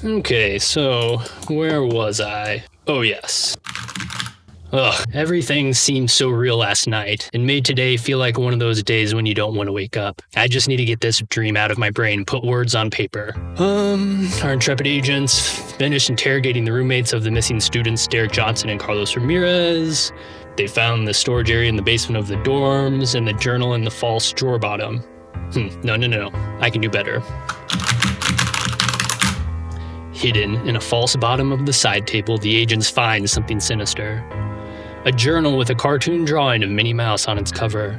Okay, so where was I? Oh, yes. Ugh, everything seemed so real last night and made today feel like one of those days when you don't want to wake up. I just need to get this dream out of my brain, put words on paper. Our intrepid agents finished interrogating the roommates of the missing students, Derek Johnson and Carlos Ramirez. They found the storage area in the basement of the dorms and the journal in the false drawer bottom. No. I can do better. Hidden in a false bottom of the side table, the agents find something sinister. A journal with a cartoon drawing of Minnie Mouse on its cover.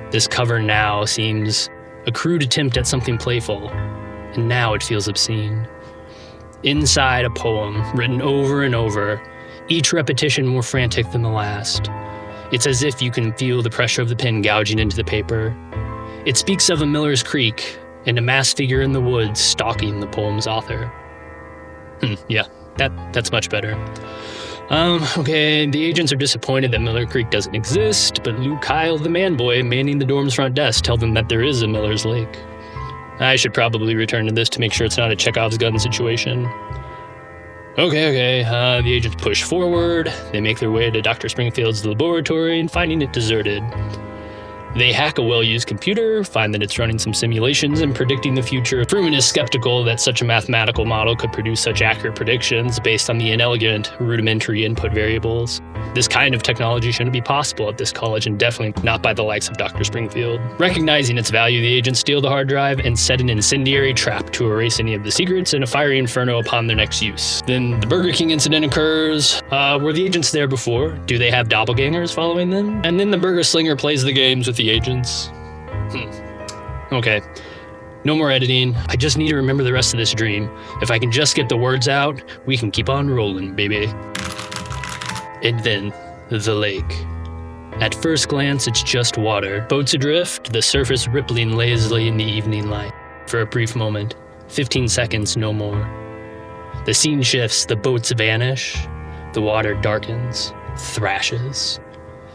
This cover now seems a crude attempt at something playful, and now it feels obscene. Inside, a poem written over and over, each repetition more frantic than the last. It's as if you can feel the pressure of the pen gouging into the paper. It speaks of a Miller's Creek and a masked figure in the woods stalking the poem's author. Yeah, that's much better. Okay, the agents are disappointed that Miller Creek doesn't exist, but Lou Kyle, the man boy, manning the dorm's front desk, tell them that there is a Miller's Lake. I should probably return to this to make sure it's not a Chekhov's gun situation. Okay, the agents push forward. They make their way to Dr. Springfield's laboratory and finding it deserted. They hack a well-used computer, find that it's running some simulations and predicting the future. Fruman is skeptical that such a mathematical model could produce such accurate predictions based on the inelegant, rudimentary input variables. This kind of technology shouldn't be possible at this college, and definitely not by the likes of Dr. Springfield. Recognizing its value, the agents steal the hard drive and set an incendiary trap to erase any of the secrets in a fiery inferno upon their next use. Then the Burger King incident occurs. Were the agents there before? Do they have doppelgangers following them? And then the Burger Slinger plays the games with the agents. Okay. No more editing. I just need to remember the rest of this dream. If I can just get the words out, we can keep on rolling, baby. And then, the lake. At first glance, it's just water. Boats adrift, the surface rippling lazily in the evening light. For a brief moment, 15 seconds, no more. The scene shifts, the boats vanish, the water darkens, thrashes.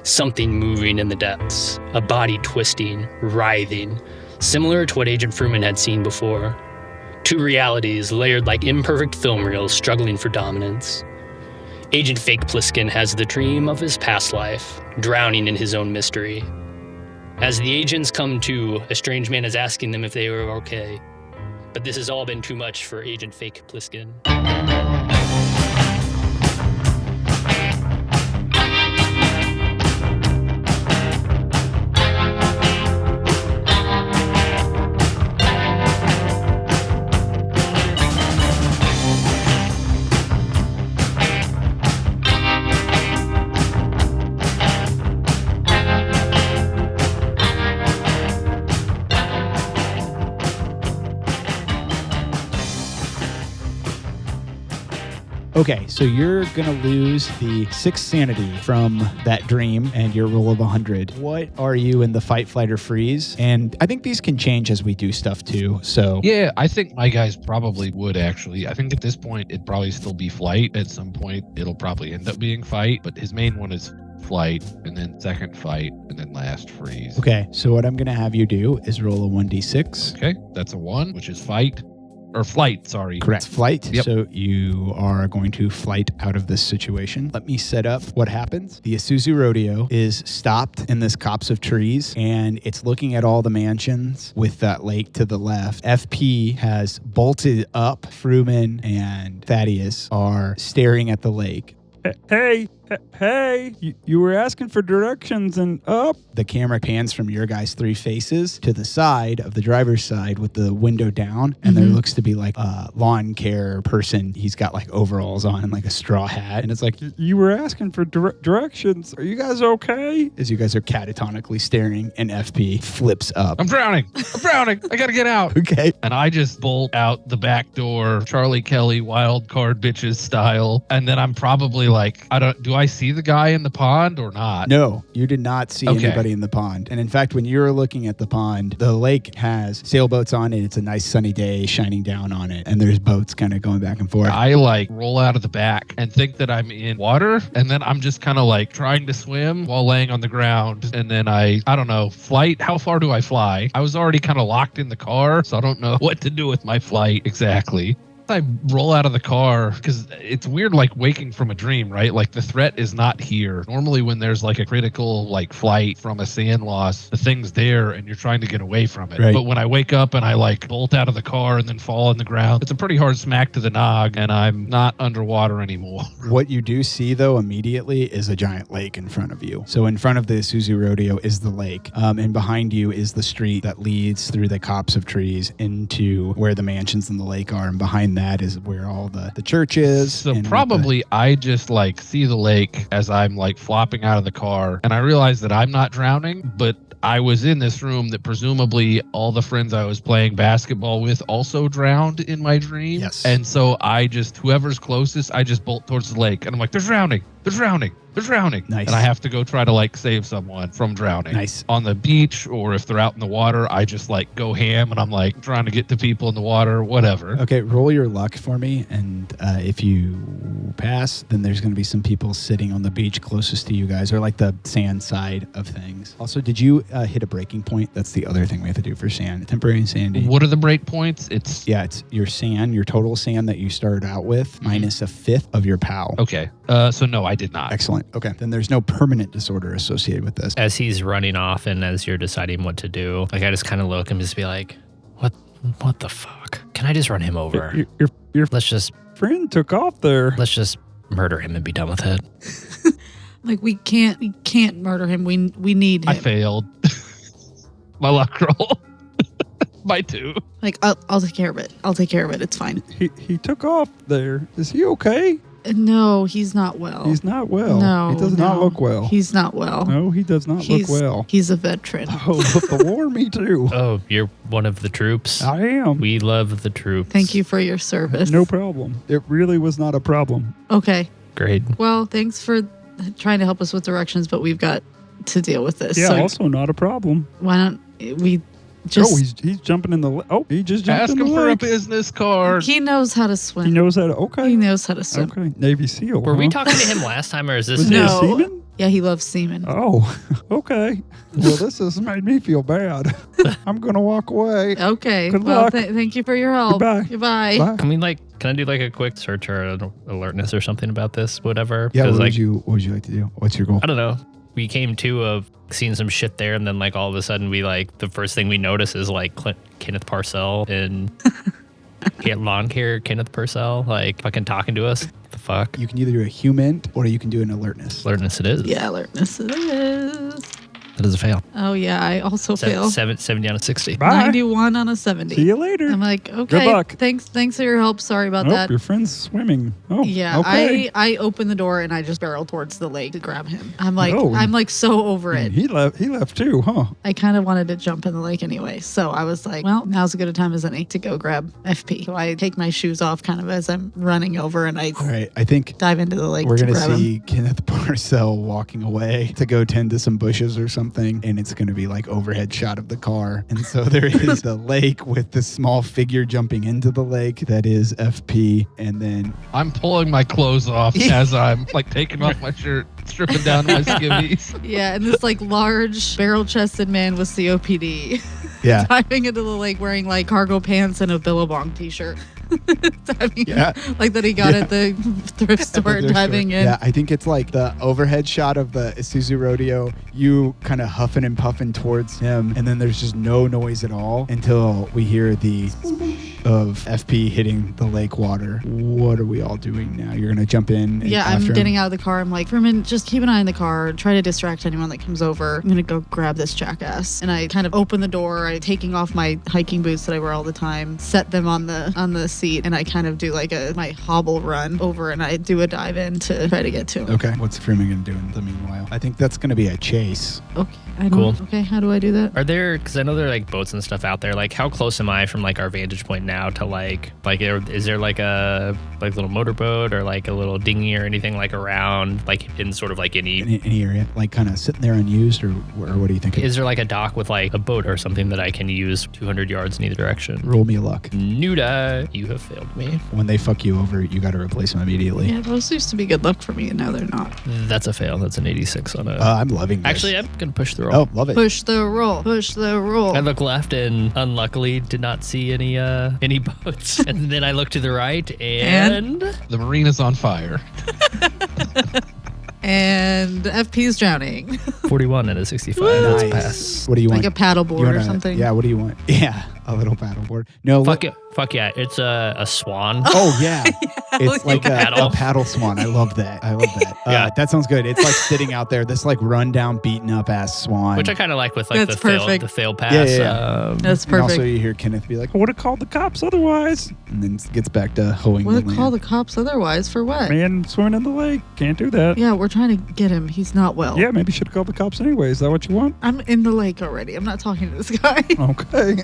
Something moving in the depths, a body twisting, writhing, similar to what Agent Fruman had seen before. Two realities layered like imperfect film reels struggling for dominance. Agent Fake Pliskin has the dream of his past life, drowning in his own mystery. As the agents come to, a strange man is asking them if they are okay. But this has all been too much for Agent Fake Pliskin. Okay, so you're going to lose the 6 sanity from that dream and your roll of 100. What are you in the fight, flight, or freeze? And I think these can change as we do stuff too, so... Yeah, I think my guys probably would actually. I think at this point, it'd probably still be flight. At some point, it'll probably end up being fight, but his main one is flight, and then second fight, and then last freeze. Okay, so what I'm going to have you do is roll a 1d6. Okay, that's a 1, which is fight. Or flight, sorry. Correct. Flight. Yep. So you are going to flight out of this situation. Let me set up what happens. The Isuzu Rodeo is stopped in this copse of trees, and it's looking at all the mansions with that lake to the left. FP has bolted up. Fruman and Thaddeus are staring at the lake. Hey, you were asking for directions and up. The camera pans from your guys' 3 faces to the side of the driver's side with the window down, and there looks to be like a lawn care person. He's got like overalls on and like a straw hat, and it's like, you were asking for directions. Are you guys okay? As you guys are catatonically staring, and FP flips up. I'm drowning. I gotta get out. Okay. And I just bolt out the back door, Charlie Kelly, wild card bitches style. And then I'm probably like, do I see the guy in the pond or not? No, you did not see anybody in the pond. And in fact, when you were looking at the pond, the lake has sailboats on it. It's a nice sunny day shining down on it. And there's boats kind of going back and forth. I like roll out of the back and think that I'm in water. And then I'm just kind of like trying to swim while laying on the ground. And then I don't know, flight. How far do I fly? I was already kind of locked in the car, so I don't know what to do with my flight exactly. I roll out of the car, because it's weird, like waking from a dream, right? Like the threat is not here. Normally when there's like a critical like flight from a sand loss, the thing's there and you're trying to get away from it. Right. But when I wake up and I like bolt out of the car and then fall on the ground, it's a pretty hard smack to the nog, and I'm not underwater anymore. What you do see, though, immediately is a giant lake in front of you. So in front of the Isuzu Rodeo is the lake, and behind you is the street that leads through the copse of trees into where the mansions and the lake are, and behind that is where all the church is. So probably I just like see the lake as I'm like flopping out of the car, and I realize that I'm not drowning, but I was in this room that presumably all the friends I was playing basketball with also drowned in my dream. Yes. And so I just, whoever's closest, I just bolt towards the lake. And I'm like, they're drowning. They're drowning. They're drowning. Nice. And I have to go try to like save someone from drowning. Nice. On the beach, or if they're out in the water, I just like go ham and I'm like trying to get to people in the water, whatever. Okay, roll your luck for me, and if you pass, then there's going to be some people sitting on the beach closest to you guys, or like the sand side of things. Also, did you hit a breaking point? That's the other thing we have to do for sand. Temporary sandy. What are the break points? It's your sand, your total sand that you started out with, minus a fifth of your POW. okay. So no, I did not. Excellent. Okay, then there's no permanent disorder associated with this. As he's running off and as you're deciding what to do, like I just kind of look and just be like, what the fuck? Can I just run him over? Your Let's just friend took off there. murder him and be done with it. Like we can't murder him. We need him. I failed. My luck roll. My 2. Like I'll take care of it. I'll take care of it. It's fine. He took off there. Is he okay? No, he's not well. He's not well. No, He does not look well. He's not well. No, he does not look well. He's a veteran. Oh, but the war, me too. Oh, you're one of the troops? I am. We love the troops. Thank you for your service. No problem. It really was not a problem. Okay. Great. Well, thanks for trying to help us with directions, but we've got to deal with this. Yeah, So also not a problem. why don't we just... he's jumping in the... he just jumped Ask in the him for a lake. business card. He knows how to swim. He knows how to... Okay. He knows how to swim. Okay. Navy SEAL. Were we huh? talking to him last time, or is this Was new? he a No. seaman? Yeah, he loves semen. Oh, okay. Well, this has made me feel bad. I'm going to walk away. Okay. Good well, luck. Thank you for your help. Goodbye. Goodbye. Bye. Can I do like a quick search or alertness or something about this, whatever? Yeah, 'Cause, what would you like to do? What's your goal? I don't know. We came to of seeing some shit there, and then like all of a sudden we like the first thing we notice is like Kenneth Parcell and lawn care Kenneth Purcell like fucking talking to us. What the fuck? You can either do a human or you can do an alertness. Alertness it is. Yeah, alertness it is. That is a fail. Oh, yeah, I also fail. 70 out of 60. Bye. 91 on a 70. See you later. I'm like, okay. Good luck. Thanks for your help. Sorry about Nope, that. your friend's swimming. Oh, Yeah, okay. I open the door and I just barrel towards the lake to grab him. I'm like, Oh. I'm like so over And it. He left too, huh? I kind of wanted to jump in the lake anyway, so I was like, well, now's as good a time as any to go grab FP. So I take my shoes off kind of as I'm running over and I All right, I think dive into the lake we're to going to grab see him. Kenneth Parcell walking away to go tend to some bushes or something, and it's going to be like overhead shot of the car. And so there is the lake with the small figure jumping into the lake that is FP, and then I'm pulling my clothes off as I'm like taking off my shirt, stripping down my skivvies. Yeah, and this like large barrel-chested man with COPD yeah, diving into the lake wearing like cargo pants and a Billabong t-shirt. Diving, Yeah. like that he got at the thrift store Thrift diving store. in. Yeah, I think it's like the overhead shot of the Isuzu Rodeo, you kind of huffing and puffing towards him, and then there's just no noise at all until we hear the of FP hitting the lake water. What are we all doing now? You're going to jump in and Yeah, I'm after him? getting out of the car. I'm like, Furman, just keep an eye on the car. Try to distract anyone that comes over. I'm going to go grab this jackass. And I kind of open the door. I'm taking off my hiking boots that I wear all the time, set them on the seat, and I kind of do like my hobble run over and I do a dive in to try to get to him. Okay, what's Freeman going to do in the meanwhile? I think that's going to be a chase. Okay. Cool. Okay, how do I do that? Are there, because I know there are like boats and stuff out there, like how close am I from like our vantage point now to like is there like a like little motorboat or like a little dinghy or anything like around, like in sort of like Any area, like kind of sitting there unused, or what do you think? Is there like a dock with like a boat or something that I can use 200 yards in either direction? Roll me a luck. Nuda, you have failed me. When they fuck you over, you got to replace them immediately. Yeah, those used to be good luck for me, and now they're not. That's a fail. That's an 86 on a... I'm loving this. Actually, I'm going to push the roll. Oh, love it. Push the roll. Push the roll. I look left and unluckily did not see any boats. And then I look to the right and... The marine is on fire. And FP is drowning. 41 and a 65. Nice. That's a pass. What do you Like want? a paddleboard You or wanna- something. Yeah, what do you want? Yeah, a little paddleboard. No, Fuck yeah. It's a swan. Oh, yeah. It's like Paddle. a paddle swan. I love that. Yeah. That sounds good. It's like sitting out there, this like rundown, beaten up ass swan. Which I kind of like with like That's the perfect. fail pass. Yeah. That's And also perfect. you hear Kenneth be like, I would have called the cops otherwise. and then gets back to hoeing We'll the land. call the cops otherwise for what? Man swimming in the lake. Can't do that. Yeah, we're trying to get him. He's not well. Yeah, maybe should have called the cops anyway. Is that what you want? I'm in the lake already. I'm not talking to this guy. Okay.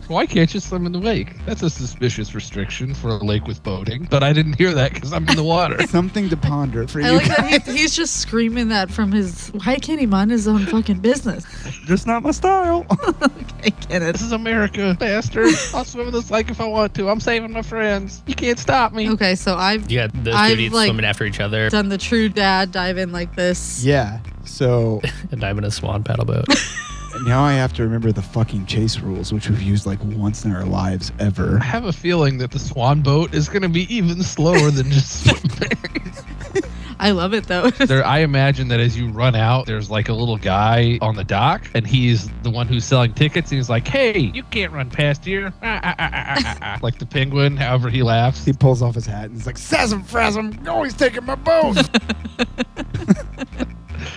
Why can't you swim in the lake? That's a suspicious restriction for a lake with boating. But I didn't hear that because I'm in the water. Something to ponder for I you like guys. that he's just screaming that from his... Why can't he mind his own fucking business? Just not my style. Okay, Kenneth. This is America, bastard. I'll swim in this lake if I want to. I'm saving my friends. You can't stop me. Okay, so I've You got those I've, dudes like- swimming after each other done the true dad dive in like this. Yeah. So and I'm in a swan paddle boat. now I have to remember the fucking chase rules, which we've used like once in our lives ever. I have a feeling that the swan boat is going to be even slower than just swimming. I love it though. I imagine that as you run out, there's like a little guy on the dock, and he's the one who's selling tickets. And he's like, "Hey, you can't run past here!" Like the penguin. However, he laughs. He pulls off his hat and he's like, "Sasm Frasm, oh, he's taking my boat."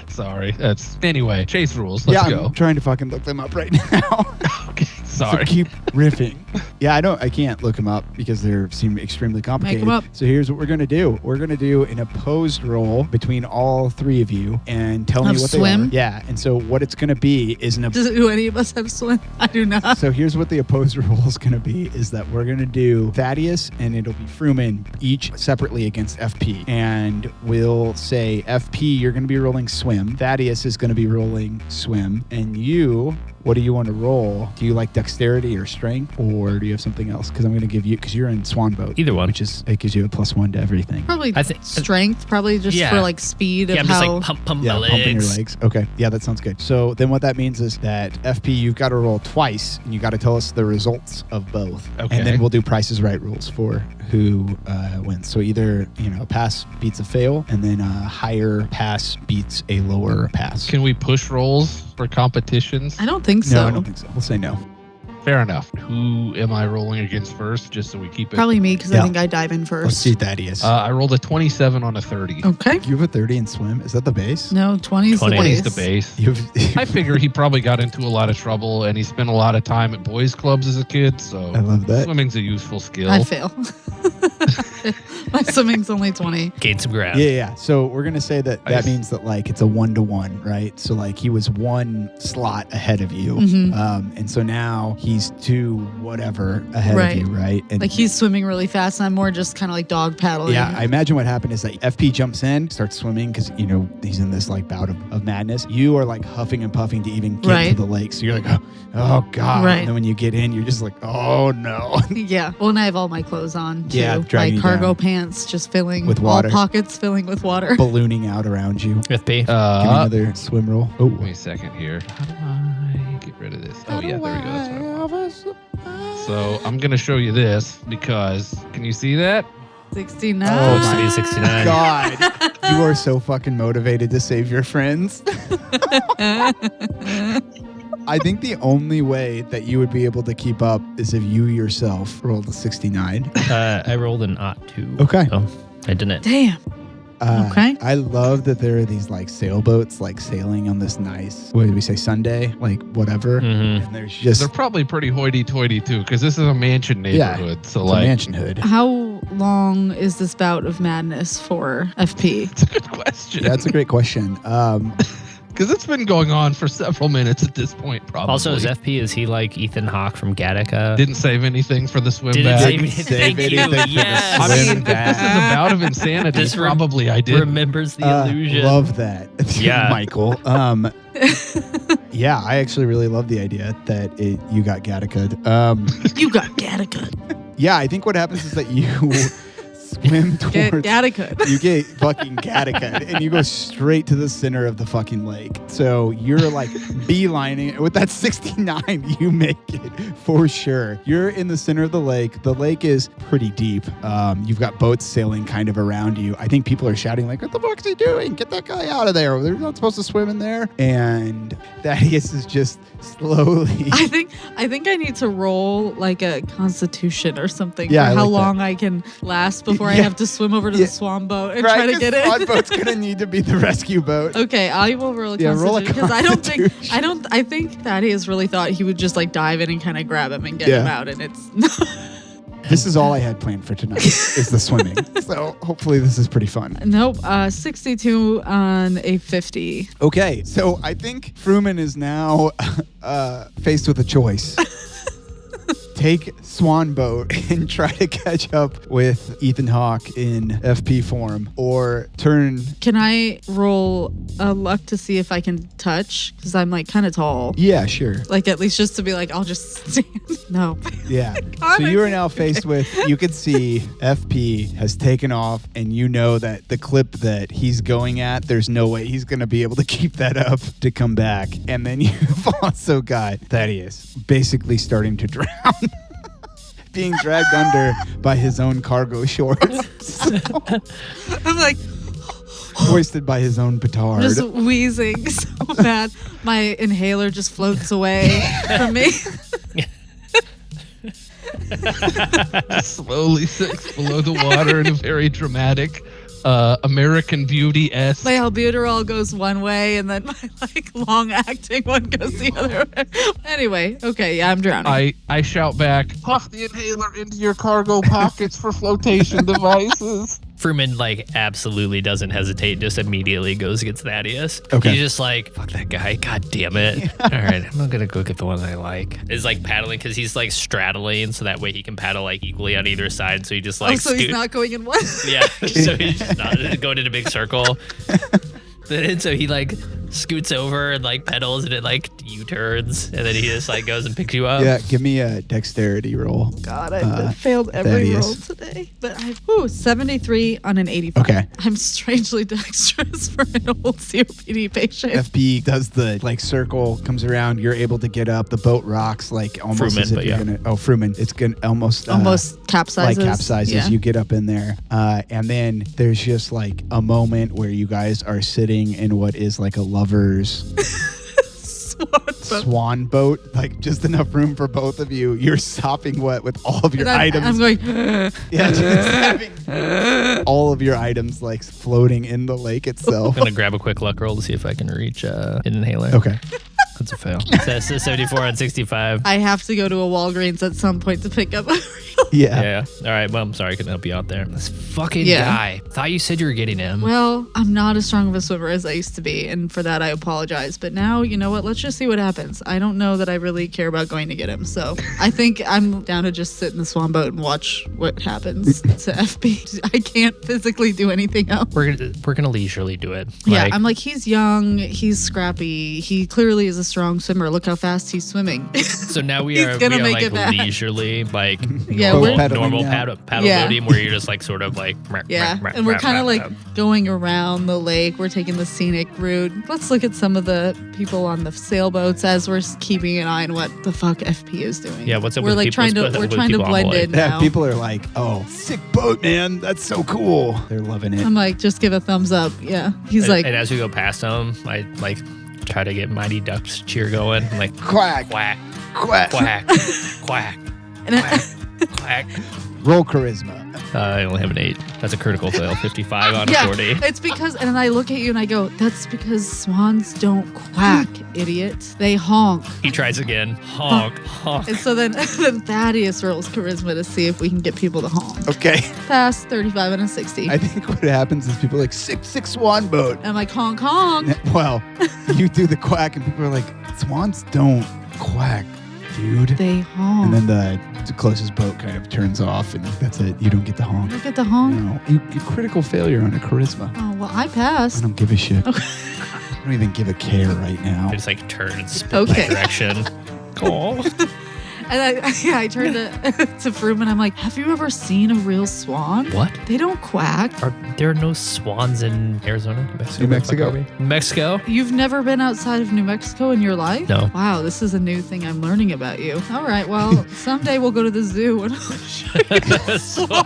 Sorry. That's anyway. Chase rules. Let's yeah, go. I'm trying to fucking look them up right now. Okay. Sorry. So keep riffing. Yeah, I can't look them up because they seem extremely complicated. 'em up. So here's what we're gonna do. We're gonna do an opposed roll between all three of you and tell me Of what swim? they are. Yeah, and so what it's gonna be is an Do any of us have swim? I do not. So here's what the opposed rule is going to be, is that we're going to do Thaddeus and it'll be Fruman each separately against FP. And we'll say, FP, you're going to be rolling swim. Thaddeus is going to be rolling swim. And you, what do you want to roll? Do you like dexterity or strength, or do you have something else? Because I'm going to give you, because you're in Swan boat. Either one. Which is, it gives you a +1 to everything. Probably I think- strength, probably just Yeah. for like speed of Yeah, I'm just how. like pump Yeah, my legs. pumping your legs. Okay. Yeah, that sounds good. So then what that means is that FP, you've got to roll twice, and you got to tell us the results of both. Okay. And then we'll do Price is Right rules for who wins. So either, a pass beats a fail, and then a higher pass beats a lower pass. Can we push rolls for competitions? I don't think No, so. I don't think so. We'll say no. Fair enough. Who am I rolling against first, just so we keep it? Probably me because Yeah. I think I dive in Let's first. see Thaddeus. I rolled a 27 on a 30. Okay. You have a 30 in swim? Is that the base? No, 20's the 20 base. is the base. You've, I figure he probably got into a lot of trouble, and he spent a lot of time at boys' clubs as a kid. So I love that. swimming's a useful skill. I fail. My swimming's only 20. Gain some ground. Yeah. So we're gonna say that Nice. means that like it's a 1-to-1, right? So like he was one slot ahead of you, Mhm. and so now he's 2 whatever ahead Right. of you, right? And Like he's swimming really fast, and I'm more just kind of like dog paddling. yeah, I imagine what happened is that FP jumps in, starts swimming because he's in this like bout of madness. You are like huffing and puffing to even get Right. to the lake, so you're like, oh god, Right. and then when you get in, you're just like, oh no. Yeah. Well, and I have all my clothes on too. Yeah, dragging my you cargo down. pants just filling With water. all pockets filling with water. Ballooning out around you. FP. Give me another swim roll. Oh, Give me a second here. How do I get rid of this? Oh yeah, there we go. That's what I want. So I'm gonna show you this because can you see that? 69. Oh Supposed to be 69. God, you are so fucking motivated to save your friends. I think the only way that you would be able to keep up is if you yourself rolled a 69. I rolled an +2. Okay. Oh, I didn't. Damn. Okay. I love that there are these like sailboats like sailing on this nice, what did we say, Sunday? Like whatever. Mm-hmm. And there's just They're probably pretty hoity-toity too, because this is a mansion neighborhood. So it's a like, mansion hood. How long is this bout of madness for FP? it's a good question. That's a great question. Because it's been going on for several minutes at this point, probably. Also, is he like Ethan Hawke from Gattaca? Didn't save anything for the swim Didn't bag. save anything. Thank you. Yes. I mean, if this is a bout of insanity, This probably I did. Remembers the illusion. Love that. Yeah. Michael. Yeah, I actually really love the idea that you got Gattaca. You got Gattaca. Yeah, I think what happens is that you swim Get towards... Gattaca. You get fucking Gattaca and you go straight to the center of the fucking lake. So you're like beelining it. With that 69, you make it for sure. You're in the center of the lake. The lake is pretty deep. You've got boats sailing kind of around you. I think people are shouting like, what the fuck's he doing? Get that guy out of there. They're not supposed to swim in there. And Thaddeus is just slowly... I think I need to roll like a constitution or something Yeah, for I how like long I can last before I have to swim over to the swan boat and try to get it. Swan boat's gonna need to be the rescue boat. Okay, I will roll a roll a constitution because I think Thaddeus really thought he would just like dive in and kind of grab him and get him out, and it's This is all I had planned for tonight is the swimming. So hopefully this is pretty fun. Nope, 62 on a 50. Okay, so I think Fruman is now faced with a choice. Take Swan Boat and try to catch up with Ethan Hawke in FP form, or turn... Can I roll a luck to see if I can touch? Because I'm like kind of tall. Yeah, sure. Like at least just to be like, I'll just stand. No. Yeah. So you are now faced with, you can see FP has taken off, and you know that the clip that he's going at, there's no way he's going to be able to keep that up to come back. And then you've also got Thaddeus basically starting to drown. Being dragged under by his own cargo shorts. I'm like hoisted by his own petard. just wheezing so bad. My inhaler just floats away from me. Slowly sinks below the water in a very dramatic American Beauty-esque. My albuterol goes one way, and then my like long-acting one goes the other way. Anyway, okay, yeah, I'm drowning. I shout back, puff the inhaler into your cargo pockets for flotation devices. Fruman like absolutely doesn't hesitate, just immediately goes against Thaddeus. Okay. He's just like, fuck that guy, god damn it. All right, I'm not gonna go get the one I like. Is like paddling because he's like straddling, so that way he can paddle like equally on either side. So he just like so he's not going in one. Yeah, so he's just not going in a big circle. And so he like scoots over and like pedals, and it like U-turns, and then he just like goes and picks you up. Yeah, give me a dexterity roll. God, I failed every Thaddeus. roll today. But I 73 on an 85. Okay. I'm strangely dexterous for an old COPD patient. FP does the like circle, comes around, you're able to get up. The boat rocks like almost Fruman, as if but you're yeah. gonna. Oh, Fruman, it's gonna almost capsizes. like capsizes. Yeah. You get up in there, and then there's just like a moment where you guys are sitting in what is like a lover's swan boat, like just enough room for both of you. You're sopping wet with all of your items. I'm going. Yeah, just having all of your items like floating in the lake itself. I'm gonna grab a quick luck roll to see if I can reach an inhaler. Okay. That's a fail. That's a 74 on 65. I have to go to a Walgreens at some point to pick up a Yeah. Yeah. All right. Well, I'm sorry I couldn't help you out there. This fucking Yeah. guy. Thought you said you were getting him. Well, I'm not as strong of a swimmer as I used to be, and for that I apologize. But now, you know what? Let's just see what happens. I don't know that I really care about going to get him, so I think I'm down to just sit in the swan boat and watch what happens to FB. I can't physically do anything else. We're gonna leisurely do it. Yeah, Like, I'm like, he's young, he's scrappy, he clearly is a strong swimmer. Look how fast he's swimming. so now we He's are gonna make like it back. leisurely, like Yeah, normal, we're- Pedaling now. paddle Yeah. boating, where you're just like sort of like Yeah, and we're kind of like going around the lake. We're taking the scenic route. Let's look at some of the people on the sailboats as we're keeping an eye on what the fuck FP is doing. Yeah, what's up we're with like people- trying to what's up we're with trying to people on blend board? in Yeah, now. people are like, "Oh, sick boat, man! That's so cool." They're loving it. I'm like, just give a thumbs up. Yeah, he's like, and as we go past him, I like try to get Mighty Ducks cheer going. I'm like Quack, quack, quack. quack, quack, and I, quack. Roll charisma. I only have an 8. That's a critical fail. 55 on a 40. It's because, and then I look at you and I go, that's because swans don't quack, idiot. They honk. He tries again. Honk, honk. And so then Thaddeus rolls charisma to see if we can get people to honk. Okay. Pass 35 and a 60. I think what happens is people are like, sick swan boat. And I'm like, honk, honk. Well, you do the quack and people are like, swans don't quack, dude. They honk. And then the closest boat kind of turns off, and that's it. You don't get the honk. Look at the honk. No, you critical failure on a charisma. Oh, well, I I passed. don't give a shit. Okay. I don't even give a care right now. I just like turn and spin Okay. my direction. Cool. And I turned to Froome and I'm like, have you ever seen a real swan? What? They don't quack. There are no swans in Arizona, New Mexico? New Mexico. Where the fuck are we? Mexico? You've never been outside of New Mexico in your life? No. Wow, this is a new thing I'm learning about you. All right, well, someday we'll go to the zoo and I'll show you a swan.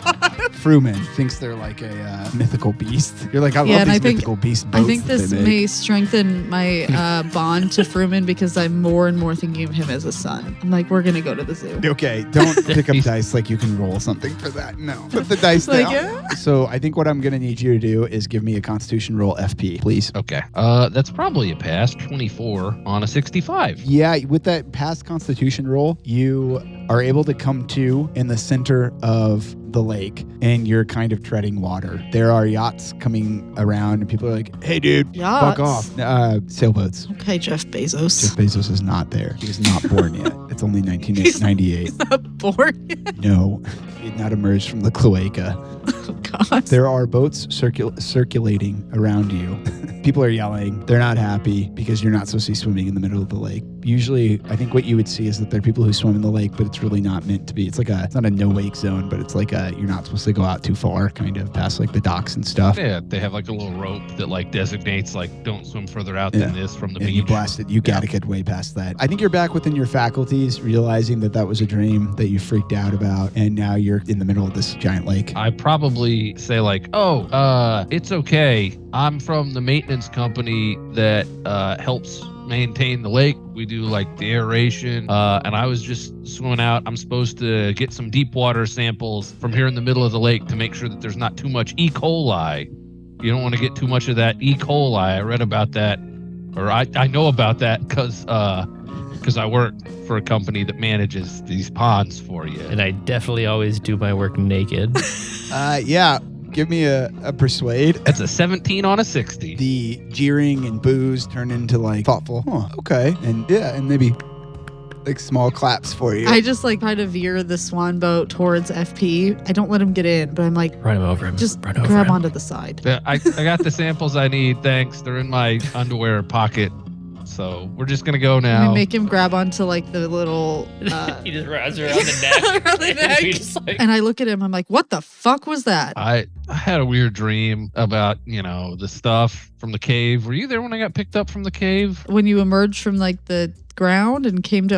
Fruman thinks they're like a mythical beast. You're like, I Yeah, love and these I think- mythical beast I boats think that this they make. may strengthen my bond to Fruman because I'm more and more thinking of him as a son. I'm like, we're going to go to the zoo. Okay, don't pick up dice like you can roll something for that. No, put the dice Like, down. yeah. So I think what I'm going to need you to do is give me a Constitution roll FP, please. Okay. That's probably a pass. 24 on a 65. Yeah, with that past Constitution roll, you are able to come to in the center of the lake, and you're kind of treading water. There are yachts coming around, and people are like, "Hey, dude, Yachts? fuck off!" Sailboats. Okay, Jeff Bezos. Jeff Bezos is not there. He was not born yet. It's only 1998. He's not born yet. No, he had not emerged from the cloaca. Oh, God. There are boats circulating around you. People are yelling. They're not happy because you're not supposed to be swimming in the middle of the lake. Usually, I think what you would see is that there are people who swim in the lake, but it's really not meant to be. It's like it's not a no-wake zone, but it's like you're not supposed to go out too far, kind of past like the docks and stuff. Yeah, they have like a little rope that like designates like don't swim further out than this from the And you beach. blast it. You gotta get way past that. I think you're back within your faculties, realizing that was a dream that you freaked out about, and now you're in the middle of this giant lake. I probably say like, it's okay. I'm from the maintenance company that helps maintain the lake. We do like the aeration, and I was just swimming out. I'm supposed to get some deep water samples from here in the middle of the lake to make sure that there's not too much E. coli. You don't want to get too much of that E. coli. I read about that, or I know about that because I work for a company that manages these ponds for you. And I definitely always do my work naked. Yeah. Give me a persuade. That's a 17 on a 60. The jeering and boos turn into like thoughtful. Huh, okay. And yeah, and maybe like small claps for you. I just like try to veer the swan boat towards FP. I don't let him get in, but I'm like, Run him over him. just Run over grab him. onto the side. Yeah, I got the samples I need. Thanks. They're in my underwear pocket. So we're just going to go And now. we make him grab onto like the little. He just runs around the neck. Around the neck. We just, like, And I look at him. I'm like, what the fuck was that? I had a weird dream about, the stuff from the cave. Were you there when I got picked up from the cave? When you emerged from like the ground and came to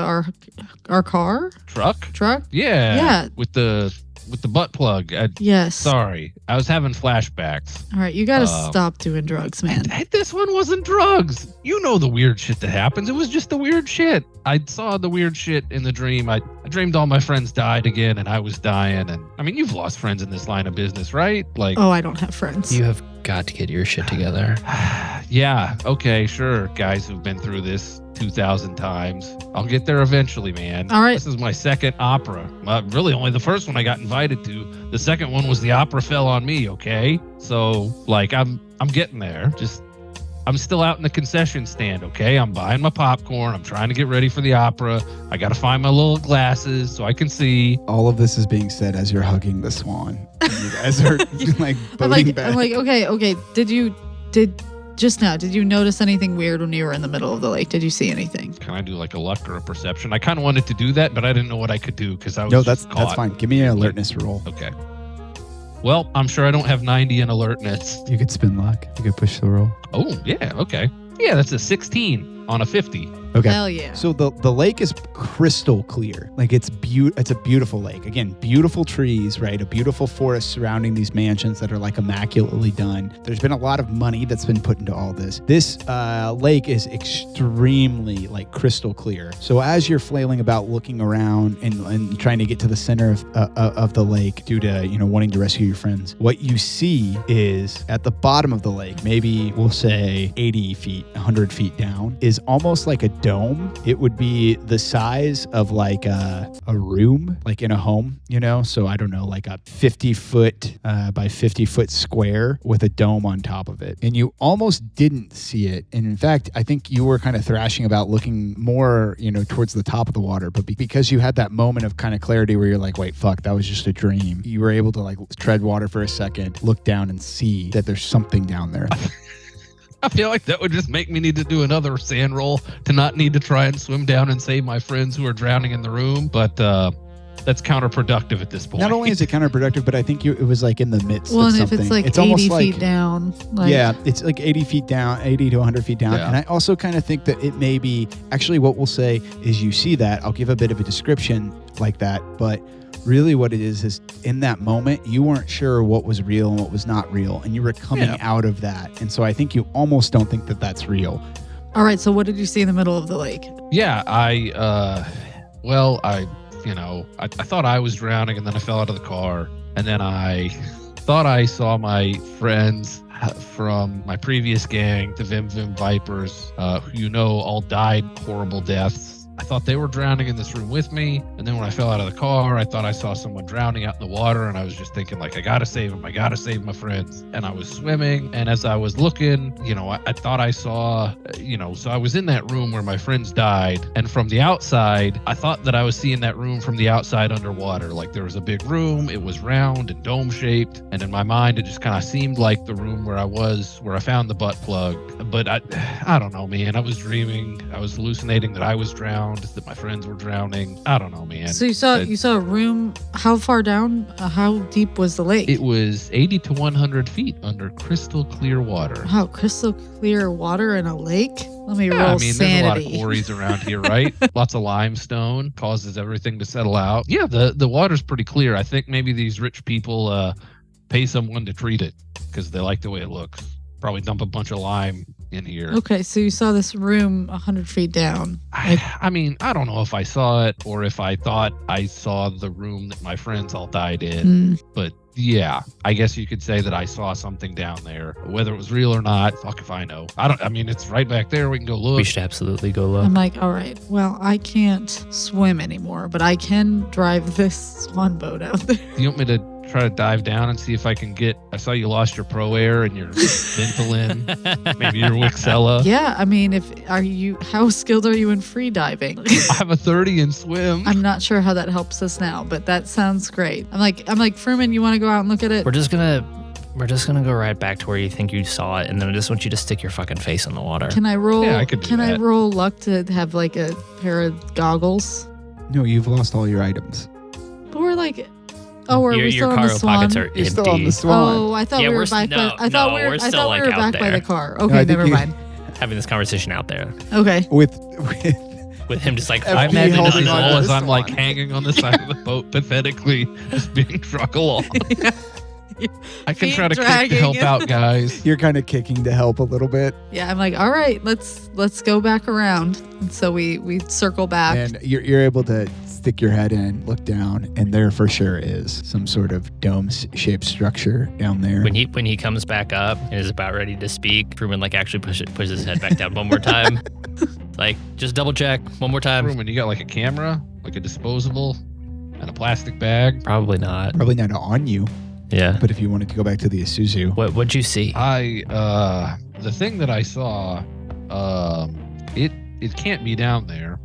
our car truck. Yeah. Yeah. With the butt plug. Yes. Sorry. I was having flashbacks. All right, you gotta stop doing drugs, man. This one wasn't drugs. You know the weird shit that happens. It was just the weird shit. I saw the weird shit in the dream. I dreamed all my friends died again and I was dying. And I mean, you've lost friends in this line of business, right? Like, Oh, I don't have friends. You have got to get your shit together. yeah, okay, sure. Guys who've been through this 2,000 times. I'll get there eventually, man. All right. This is my second opera. Really only the first one I got invited to. The second one was the opera fell on me, okay? So, like, I'm getting there. I'm still out in the concession stand, okay? I'm buying my popcorn. I'm trying to get ready for the opera. I got to find my little glasses so I can see. All of this is being said as you're hugging the swan. And you guys are like boating back. I'm like, okay. Did you notice anything weird when you were in the middle of the lake? Did you see anything? Can I do like a luck or a perception? I kind of wanted to do that, but I didn't know what I could do because I was No, just that's caught. fine. Give me an alertness roll. Okay. Well, I'm sure I don't have 90 in alertness. You could spin luck. You could push the roll. Oh, yeah, okay. Yeah, that's a 16. on a 50. Okay. Hell yeah. So the lake is crystal clear. Like it's a beautiful lake. Again, beautiful trees, right? A beautiful forest surrounding these mansions that are like immaculately done. There's been a lot of money that's been put into all this. This lake is extremely like crystal clear. So as you're flailing about looking around and trying to get to the center of the lake due to, wanting to rescue your friends, what you see is at the bottom of the lake, maybe we'll say 80 feet, 100 feet down, is almost like a dome. It would be the size of like a room, like in a home, so I don't know, like a 50 foot by 50 foot square with a dome on top of it. And you almost didn't see it. And in fact, I think you were kind of thrashing about looking more, towards the top of the water, but because you had that moment of kind of clarity where you're like, wait, fuck, that was just a dream. You were able to like tread water for a second, look down and see that there's something down there. I feel like that would just make me need to do another sand roll to not need to try and swim down and save my friends who are drowning in the room. But that's counterproductive at this point. Not only is it counterproductive, but I think it was like in the midst Well, of and something. if it's like it's 80 almost feet like, down. yeah, it's like 80 feet down, 80 to 100 feet down. Yeah. And I also kind of think that it may be, actually what we'll say is you see that, I'll give a bit of a description like that, but really what it is in that moment, you weren't sure what was real and what was not real. And you were coming out of that. And so I think you almost don't think that that's real. All right, so what did you see in the middle of the lake? Yeah, I thought I was drowning, and then I fell out of the car, and then I thought I saw my friends from my previous gang, the Vim Vim Vipers, who all died horrible deaths. I thought they were drowning in this room with me, and then when I fell out of the car, I thought I saw someone drowning out in the water, and I was just thinking, like, I gotta save them, I gotta save my friends. And I was swimming, and as I was looking, I thought I saw, so I was in that room where my friends died, and from the outside, I thought that I was seeing that room from the outside underwater. Like, there was a big room, it was round and dome-shaped, and in my mind, it just kind of seemed like the room where I found the butt plug. But I don't know, man. I was dreaming, I was hallucinating that I was drowned, that my friends were drowning. I don't know, man. So you saw a room. How far down? How deep was the lake? It was 80 to 100 feet under crystal clear water. Wow, crystal clear water in a lake? Let me roll There's sanity. a lot of quarries around here, right? Lots of limestone causes everything to settle out. Yeah, the water's pretty clear. I think maybe these rich people pay someone to treat it because they like the way it looks. Probably dump a bunch of lime in here. Okay, so you saw this room 100 feet down. I mean, I don't know if I saw it or if I thought I saw the room that my friends all died in. But yeah, I guess you could say that I saw something down there. Whether it was real or not, fuck if I know. It's right back there. We can go look. We should absolutely go look. I'm like, all right, well, I can't swim anymore, but I can drive this swan boat out there. Do you want me to try to dive down and see if I can I saw you lost your Pro Air and your Ventolin, maybe your Wixella. Yeah, I mean, how skilled are you in free diving? I have a 30 in swim. I'm not sure how that helps us now, but that sounds great. I'm like, Fruman, you want to go out and look at it? We're just gonna go right back to where you think you saw it, and then I just want you to stick your fucking face in the water. Can I roll? Yeah, I could do Can I that. roll luck to have like a pair of goggles? No, you've lost all your items. But we're like, are we your still on the cargo Swan? pockets are You're empty. still on the Swan. Oh, I thought Yeah, we were we're back. no, I thought we no, were. we're I still, thought we like, were out back by there. the car. I Okay, think never you- mind. Having this conversation out there Okay. With with him just like I I FP imagine holding this on to all as the I'm like Swan. hanging on the side of the boat, pathetically just being struck along. I can Feet try to kick to dragging help it. out, guys. you're kind of kicking to help a little bit, Yeah, I'm like, all right, let's go back around. And so we circle back. and you're able to stick your head in, look down, and there for sure is some sort of dome-shaped structure down there. when he comes back up and is about ready to speak, Truman like actually pushes his head back down one more time. Like, just double check one more time. When you got like a camera, like a disposable, and a plastic bag. Probably not. Probably not on you, Yeah. but if you wanted to go back to the Isuzu, What'd you see? The thing that I saw, it can't be down there,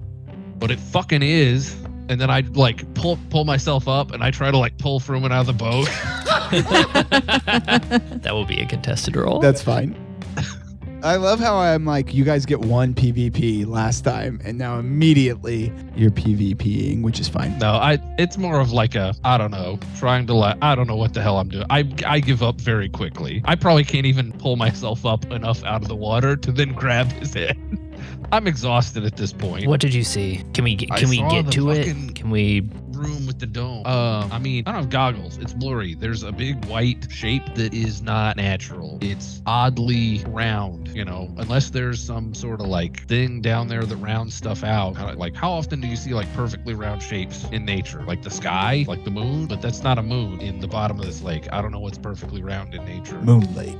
but it fucking is. And then I like pull myself up and I try to like pull Fruman out of the boat. That will be a contested roll. that's fine. I love how I'm like, you guys get one PvP last time, and now immediately you're PvPing, which is fine. No, it's more of like I don't know, trying to I don't know what the hell I'm doing. I give up very quickly. I probably can't even pull myself up enough out of the water to then grab his head. I'm exhausted at this point. What did you see? Can we I get saw the to fucking- it? Can we? Room with the dome. I mean, I don't have goggles. It's blurry. There's a big white shape that is not natural. It's oddly round, you know, unless there's some sort of like thing down there that rounds stuff out. Like, how often do you see like perfectly round shapes in nature? Like the sky, like the moon, but that's not a moon in the bottom of this lake. I don't know what's perfectly round in nature. Moon Lake.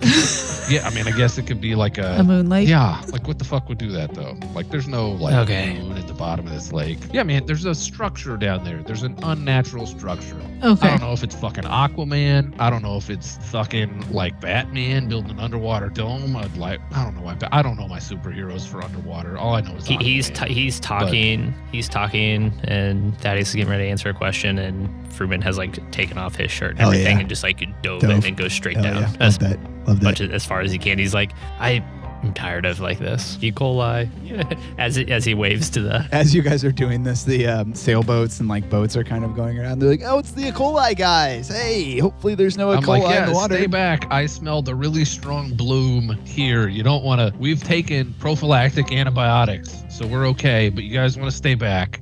Yeah, I mean, I guess it could be like A moon lake? Yeah, like what the fuck would do that though? Like there's no like moon at the bottom of this lake. Yeah, man, there's a structure down there. There's an unnatural structure. I Okay. don't know if it's fucking Aquaman. I don't know if it's fucking like Batman building an underwater dome. I don't know. I don't know my superheroes for underwater. All I know is He's Aquaman. he's talking, and Thaddeus is getting ready to answer a question, and Fruman has like taken off his shirt and Hell everything yeah. and just like dove in and goes straight Hell down yeah. as Love that. Love that. much as far as he can. He's like, I'm tired of like this E. coli as he waves to the. As you guys are doing this, the sailboats and like boats are kind of going around. They're like, "Oh, it's the E. coli guys! Hey, hopefully there's no E. I'm coli like, in the water." stay back. I smell the really strong bloom here. You don't want to. We've taken prophylactic antibiotics, so we're okay. But you guys want to stay back.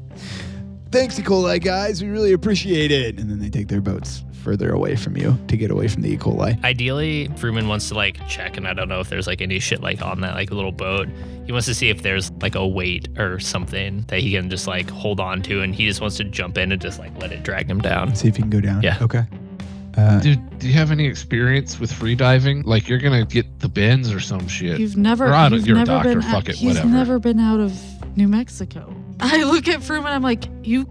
Thanks, E. coli guys. We really appreciate it. And then they take their boats further away from you to get away from the E. coli. Ideally, Fruman wants to like check, and I don't know if there's like any shit like on that like little boat. He wants to see if there's like a weight or something that he can just like hold on to, and he just wants to jump in and just like let it drag him down. See if you can go down. Yeah. Okay. Dude, do you have any experience with free diving? Like you're gonna get the bends or some shit. You've never. Or I don't- you've you're a never doctor, been. fuck it, He's whatever. never been out of New Mexico. I look at Fruman. I'm like,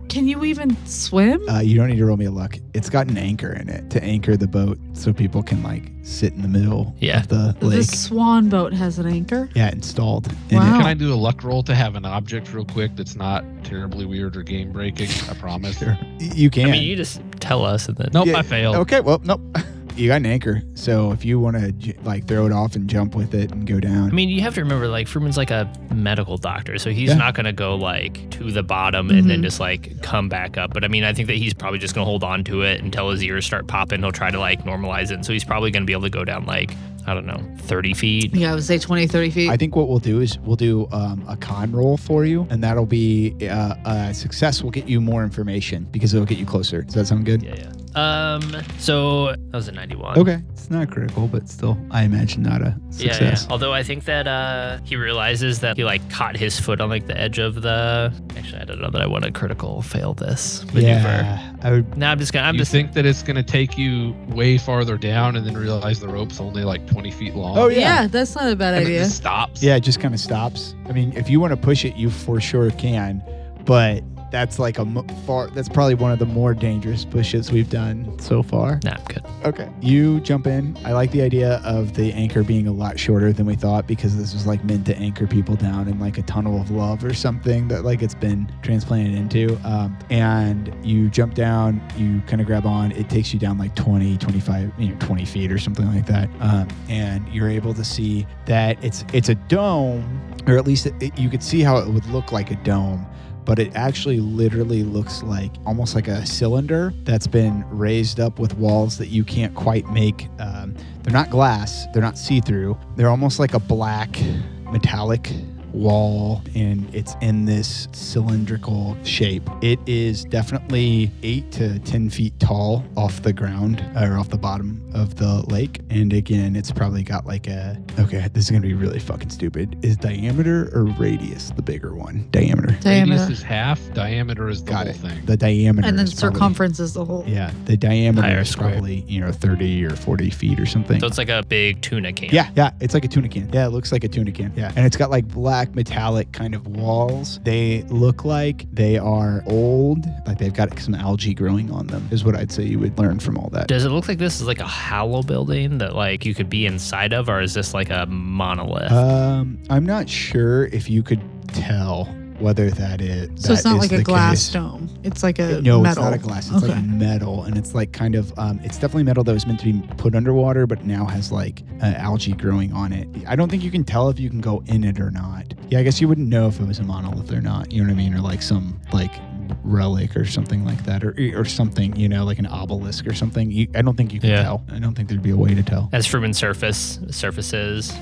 can you even swim? You don't need to roll me a luck. It's got an anchor in it to anchor the boat so people can like sit in the middle of the The lake. Swan boat has an anchor. Yeah, installed. in Wow. it. Can I do a luck roll to have an object real quick that's not terribly weird or game breaking? I promise. Sure. You can. I mean, you just tell us, and then Nope, Yeah, I failed. Okay, well, nope. You got an anchor, so if you want to like throw it off and jump with it and go down. I mean, you have to remember, like, Fruman's like a medical doctor, so he's Yeah. not going to go, like, to the bottom and then just, like, come back up. But, I mean, I think that he's probably just going to hold on to it until his ears start popping. He'll try to, like, normalize it. And so he's probably going to be able to go down, like, I don't know, 30 feet. Yeah, I would say 20, 30 feet. I think what we'll do is we'll do a con roll for you, and that'll be a success. Will get you more information because it'll get you closer. Does that sound good? Yeah. So that was a 91. Okay, it's not critical, but still, I imagine not a success. Yeah. Although I think that he realizes that he like caught his foot on like the edge of the. Actually, I don't know that I want to critical fail this maneuver. Yeah, I would. No, I'm just gonna. You think that it's gonna take you way farther down and then realize the rope's only like 20 feet long? Oh, yeah, that's not a bad And it idea. just stops. Yeah, it just kind of stops. I mean, if you want to push it, you for sure can, but that's like that's probably one of the more dangerous pushes we've done so far. Nah, I'm good. Okay. You jump in. I like the idea of the anchor being a lot shorter than we thought because this was like meant to anchor people down in like a tunnel of love or something that like it's been transplanted into. And you jump down, you kind of grab on. It takes you down like 20, 25, 20 feet or something like that. And you're able to see that it's a dome, or at least you could see how it would look like a dome. But it actually literally looks like almost like a cylinder that's been raised up with walls that you can't quite make. They're not glass. They're not see-through. They're almost like a black metallic wall, and it's in this cylindrical shape. It is definitely 8 to 10 feet tall off the ground or off the bottom of the lake. And again, it's probably got like okay, this is gonna be really fucking stupid. Is diameter or radius the bigger one? Diameter. Radius is half, diameter is the Got whole it. thing. The diameter. And then is probably- circumference is the whole. Yeah, the diameter Higher is square. probably 30 or 40 feet or something. So it's like a big tuna can. Yeah, it's like a tuna can. Yeah, it looks like a tuna can. Yeah, and it's got like black metallic kind of walls. They look like they are old, like they've got some algae growing on them, is what I'd say you would learn from all that. Does it look like this is like a hollow building that like you could be inside of, or is this like a monolith? I'm not sure if you could tell whether that is. So it's not like a the glass case. dome. It's like a No, metal. it's not a glass. It's like metal, and it's like kind of. It's definitely metal that was meant to be put underwater, but now has like algae growing on it. I don't think you can tell if you can go in it or not. Yeah, I guess you wouldn't know if it was a monolith or not. You know what I mean? Or like some like relic or something like that, or something. Like an obelisk or something. I don't think you can tell. I don't think there'd be a way to tell. As Fruman surfaces.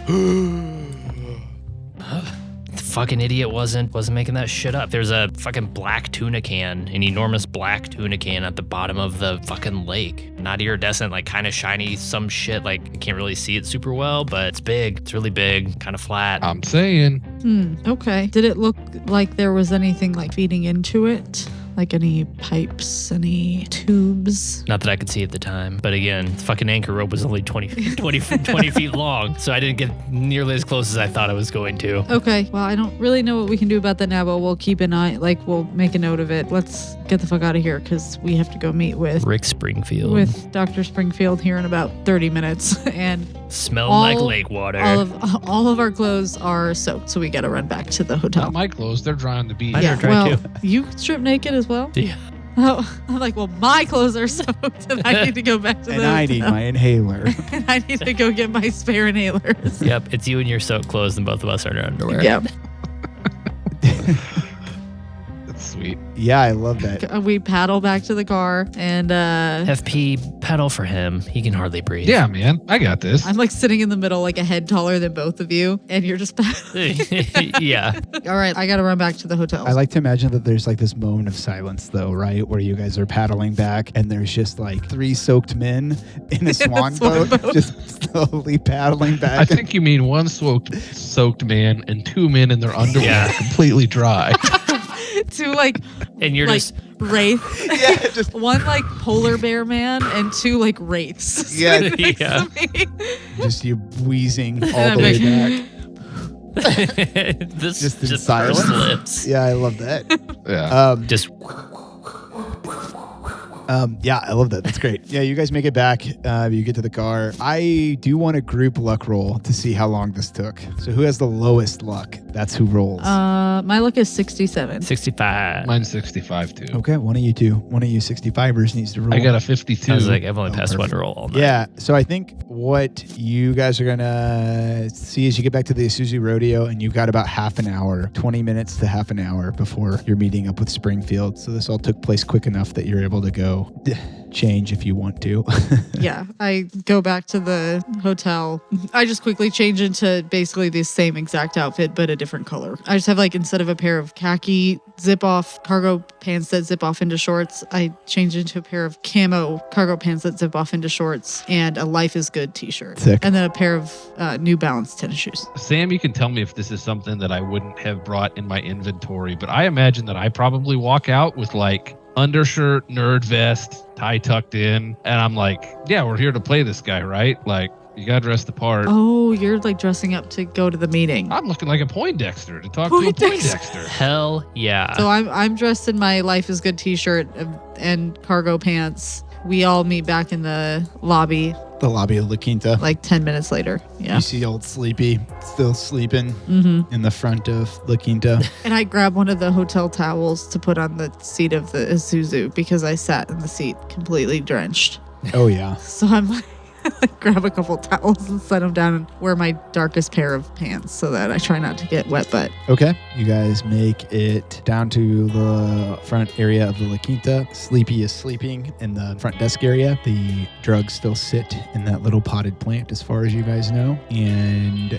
fucking idiot wasn't making that shit up. There's a fucking black tuna can, an enormous black tuna can at the bottom of the fucking lake. Not iridescent, like kind of shiny, some shit. Like you can't really see it super well, but it's big. It's really big, kind of flat. I'm saying. Okay. Did it look like there was anything like feeding into it? Like any pipes, any tubes? Not that I could see at the time. But again, the fucking anchor rope was only 20 feet long. So I didn't get nearly as close as I thought I was going to. Okay. Well, I don't really know what we can do about that now, but we'll keep an eye, like we'll make a note of it. Let's get the fuck out of here because we have to go meet with Rick Springfield. With Dr. Springfield here in about 30 minutes. And smelling like lake water. All of our clothes are soaked, so we got to run back to the hotel. Not my clothes. They're dry on the beach. Yeah, Well, you strip naked as well? Yeah. Oh, I'm like, well, my clothes are soaked, and I need to go back to the And I need hotel. my inhaler. And I need to go get my spare inhalers. Yep, it's you in your soaked clothes, and both of us are in our underwear. Yep. That's sweet. Yeah, I love that. We paddle back to the car, and FP, pedal for him. He can hardly breathe. Yeah, man. I got this. I'm like sitting in the middle, like a head taller than both of you, and you're just paddling. Yeah. All right, I got to run back to the hotel. I like to imagine that there's like this moment of silence, though, right? Where you guys are paddling back and there's just like 3 soaked men in a swan boat, just slowly paddling back. I think you mean one soaked man and 2 men in their underwear, Yeah. completely dry. Two like And you're like just wraith. Yeah, just One like polar bear man and 2 like wraiths. Yeah. Next Yeah. to me. just you wheezing all I'm the way like- back. this Just in just silence? pursed lips. Yeah, I love that. Yeah. Just Yeah, I love that. That's great. Yeah, you guys make it back. You get to the car. I do want a group luck roll to see how long this took. So who has the lowest luck? That's who rolls. My luck is 67. 65. Mine's 65 too. Okay, one of you 65ers needs to roll. I got a 52. I was like, I've only Oh, passed one perfect. roll all night. Yeah, so I think what you guys are gonna see is you get back to the Isuzu Rodeo and you've got about half an hour, 20 minutes to half an hour before you're meeting up with Springfield. So this all took place quick enough that you're able to go change if you want to. Yeah, I go back to the hotel. I just quickly change into basically the same exact outfit, but a different color. I just have like, instead of a pair of khaki zip-off cargo pants that zip off into shorts, I change into a pair of camo cargo pants that zip off into shorts and a Life is Good t-shirt. Sick. And then a pair of New Balance tennis shoes. Sam, you can tell me if this is something that I wouldn't have brought in my inventory, but I imagine that I probably walk out with like undershirt, nerd vest, tie tucked in, and I'm like, yeah, we're here to play this guy, right? Like, you got dressed the part. Oh, you're like dressing up to go to the meeting. I'm looking like a Poindexter to talk to a Poindexter. Poindexter. Hell yeah. So I'm dressed in my Life is Good t-shirt and cargo pants. We all meet back in the lobby The lobby of La Quinta. like 10 minutes later. Yeah. You see old Sleepy still sleeping Mm-hmm. in the front of La Quinta. And I grab one of the hotel towels to put on the seat of the Isuzu because I sat in the seat completely drenched. Oh, yeah. So I'm like, grab a couple towels and set them down and wear my darkest pair of pants so that I try not to get wet butt. Okay. You guys make it down to the front area of the La Quinta. Sleepy is sleeping in the front desk area. The drugs still sit in that little potted plant as far as you guys know. And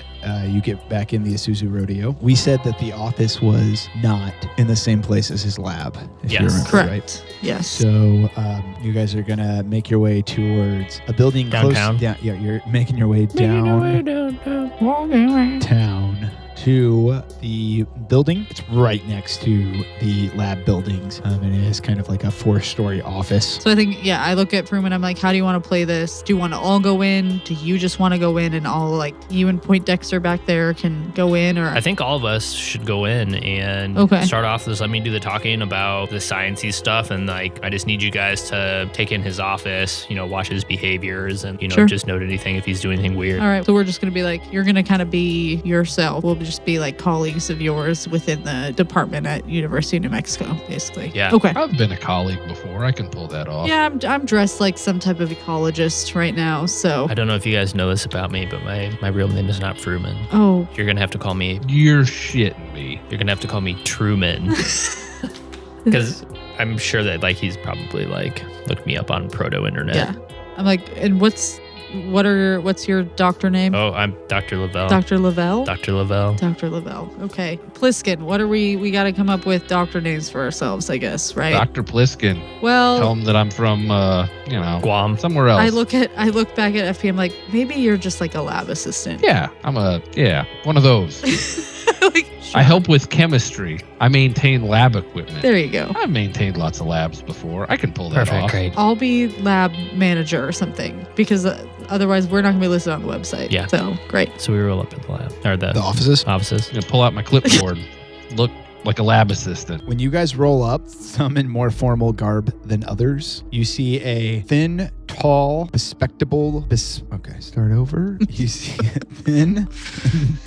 you get back in the Isuzu Rodeo. We said that the office was not in the same place as his lab, if you Yes. remember, Correct. right? Yes. So you guys are going to make your way towards a building Downtown? close down. Yeah, you're making your way downtown to the building. It's right next to the lab buildings. And it is kind of like a 4-story office. So I think, yeah, I look at Froome and I'm like, how do you want to play this? Do you want to all go in? Do you just want to go in and all like you and Poindexter back there can go in? Or I think all of us should go in and Okay. start off this. Let me do the talking about the sciencey stuff, and like I just need you guys to take in his office, watch his behaviors, and Sure. just note anything if he's doing anything weird. all right, so we're just going to be like, you're going to kind of be yourself. We'll just be like colleagues of yours within the department at University of New Mexico, basically. Yeah. Okay. I've been a colleague before. I can pull that off. Yeah, I'm dressed like some type of ecologist right now, so. I don't know if you guys know this about me, but my real name is not Fruman. Oh, You're gonna have to call me. You're shitting me. You're gonna have to call me Truman, because I'm sure that like he's probably like looked me up on proto internet. yeah. I'm like, and what's what's your doctor name? Oh, I'm Dr. Lavelle. Dr. Lavelle? Dr. Lavelle. Dr. Lavelle. Okay. Pliskin, what are we got to come up with doctor names for ourselves, I guess, right? Dr. Pliskin. Well, Tell him that I'm from, Guam. somewhere else. I look back at FP, I'm like, maybe you're just like a lab assistant. Yeah, one of those. Like, I help with chemistry. I maintain lab equipment. there you go. I've maintained lots of labs before. I can pull that Perfect, off. great. I'll be lab manager or something because otherwise we're not going to be listed on the website. Yeah. So, great. So we roll up at the lab. Or the The offices. offices. I'm gonna pull out my clipboard. Look like a lab assistant. When you guys roll up, some in more formal garb than others, you see a thin, tall, bespectacled. Start over. You see a thin,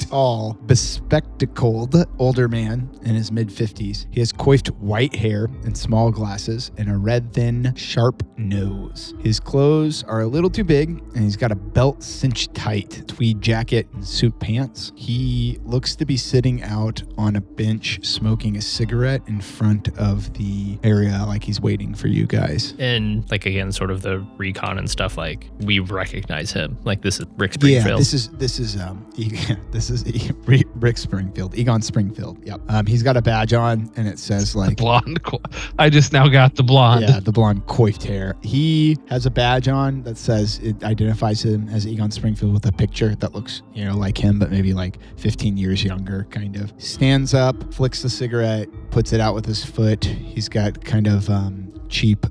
tall, bespectacled older man in his mid-50s. He has coiffed white hair and small glasses and a red, thin, sharp nose. His clothes are a little too big, and he's got a belt cinched tight, tweed jacket and suit pants. He looks to be sitting out on a bench smoking a cigarette in front of the area like he's waiting for you guys. And like again, sort of the recon and stuff, like we recognize him. Like this is Rick Springfield. Yeah, this is Rick Springfield, Egon Springfield. Yep. He's got a badge on and it says like Blonde. I just now got the blonde. yeah, the blonde coiffed hair. He has a badge on that says it identifies him as Egon Springfield with a picture that looks, like him, but maybe like 15 years younger, kind of. Stands up, flicks the cigarette, puts it out with his foot. He's got kind of cheap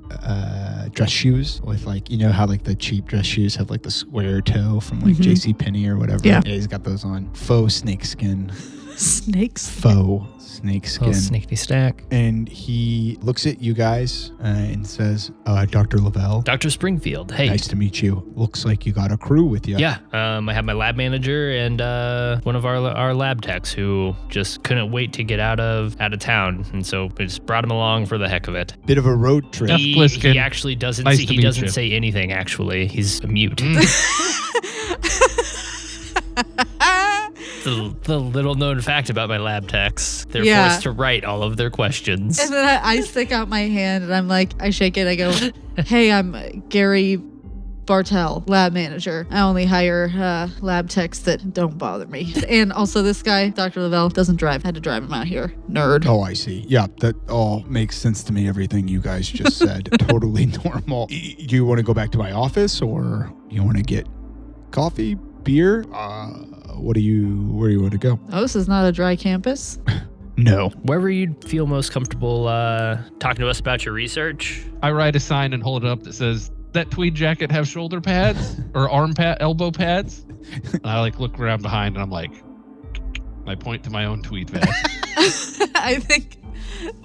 dress shoes with like, how like the cheap dress shoes have like the square toe from like JCPenney or whatever. Yeah. He's got those on. Faux snakeskin. Snakes. Faux snakeskin. Little sneaky stack. And he looks at you guys and says, Dr. Lavelle. Dr. Springfield. Hey. Nice to meet you. Looks like you got a crew with you. Yeah, I have my lab manager and one of our lab techs who just couldn't wait to get out of town, and so we just brought him along for the heck of it. Bit of a road trip. Yeah. He Pliskin. actually doesn't Nice see, to he meet doesn't you. say anything. Actually, he's a mute. The little known fact about my lab techs: they're Yeah. forced to write all of their questions. And then I stick out my hand and I'm like, I shake it. I go, hey, I'm Gary Bartell, lab manager. I only hire lab techs that don't bother me. And also this guy, Dr. Lavelle, doesn't drive. Had to drive him out here. Nerd. Oh, I see. Yeah, that all makes sense to me, everything you guys just said. Totally normal. Do you want to go back to my office or you want to get coffee, beer? Where do you want to go? Oh, this is not a dry campus. No. Wherever you'd feel most comfortable talking to us about your research. I write a sign and hold it up that says, "That tweed jacket have shoulder pads or elbow pads?" And I like look around behind and I'm like, I point to my own tweed vest. I think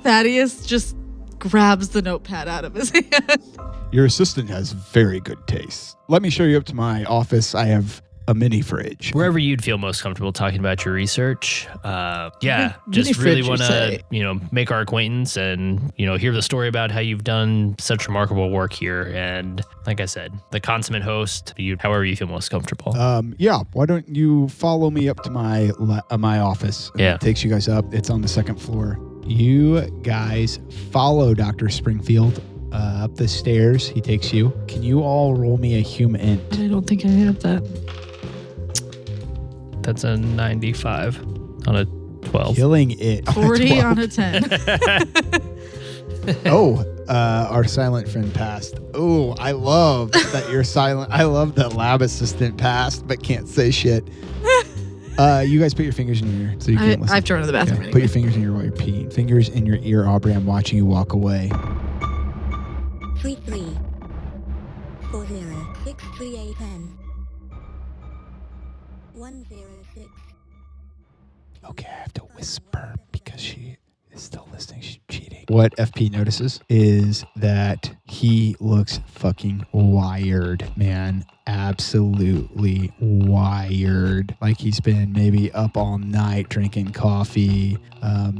Thaddeus just grabs the notepad out of his hand. Your assistant has very good taste. Let me show you up to my office. I have a mini fridge. Wherever you'd feel most comfortable talking about your research. Yeah, Mini just fridge, really you want to, say? make our acquaintance and, hear the story about how you've done such remarkable work here. And like I said, the consummate host, however you feel most comfortable. Yeah. Why don't you follow me up to my office? Yeah. It takes you guys up. It's on the second floor. You guys follow Dr. Springfield up the stairs. He takes you. Can you all roll me a human int? I don't think I have that. That's a 95 on a 12. Killing it. 40 on a 10. Oh, our silent friend passed. Oh, I love that you're silent. I love that lab assistant passed but can't say shit. You guys put your fingers in your ear so you can't listen. I've turned to the bathroom Okay, anyway. put your fingers in your ear while you're peeing. Fingers in your ear, Aubrey. I'm watching you walk away. 33 40 63810 106. Okay, I have to whisper because she is still listening. She's cheating. What FP notices is that he looks fucking wired, man. Absolutely wired. Like he's been maybe up all night drinking coffee,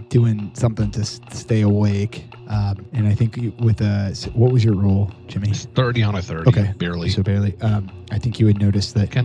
doing something to stay awake. And I think what was your roll, Jimmy? It's 30 on a 30. Okay. Barely. So barely. I think you would notice that.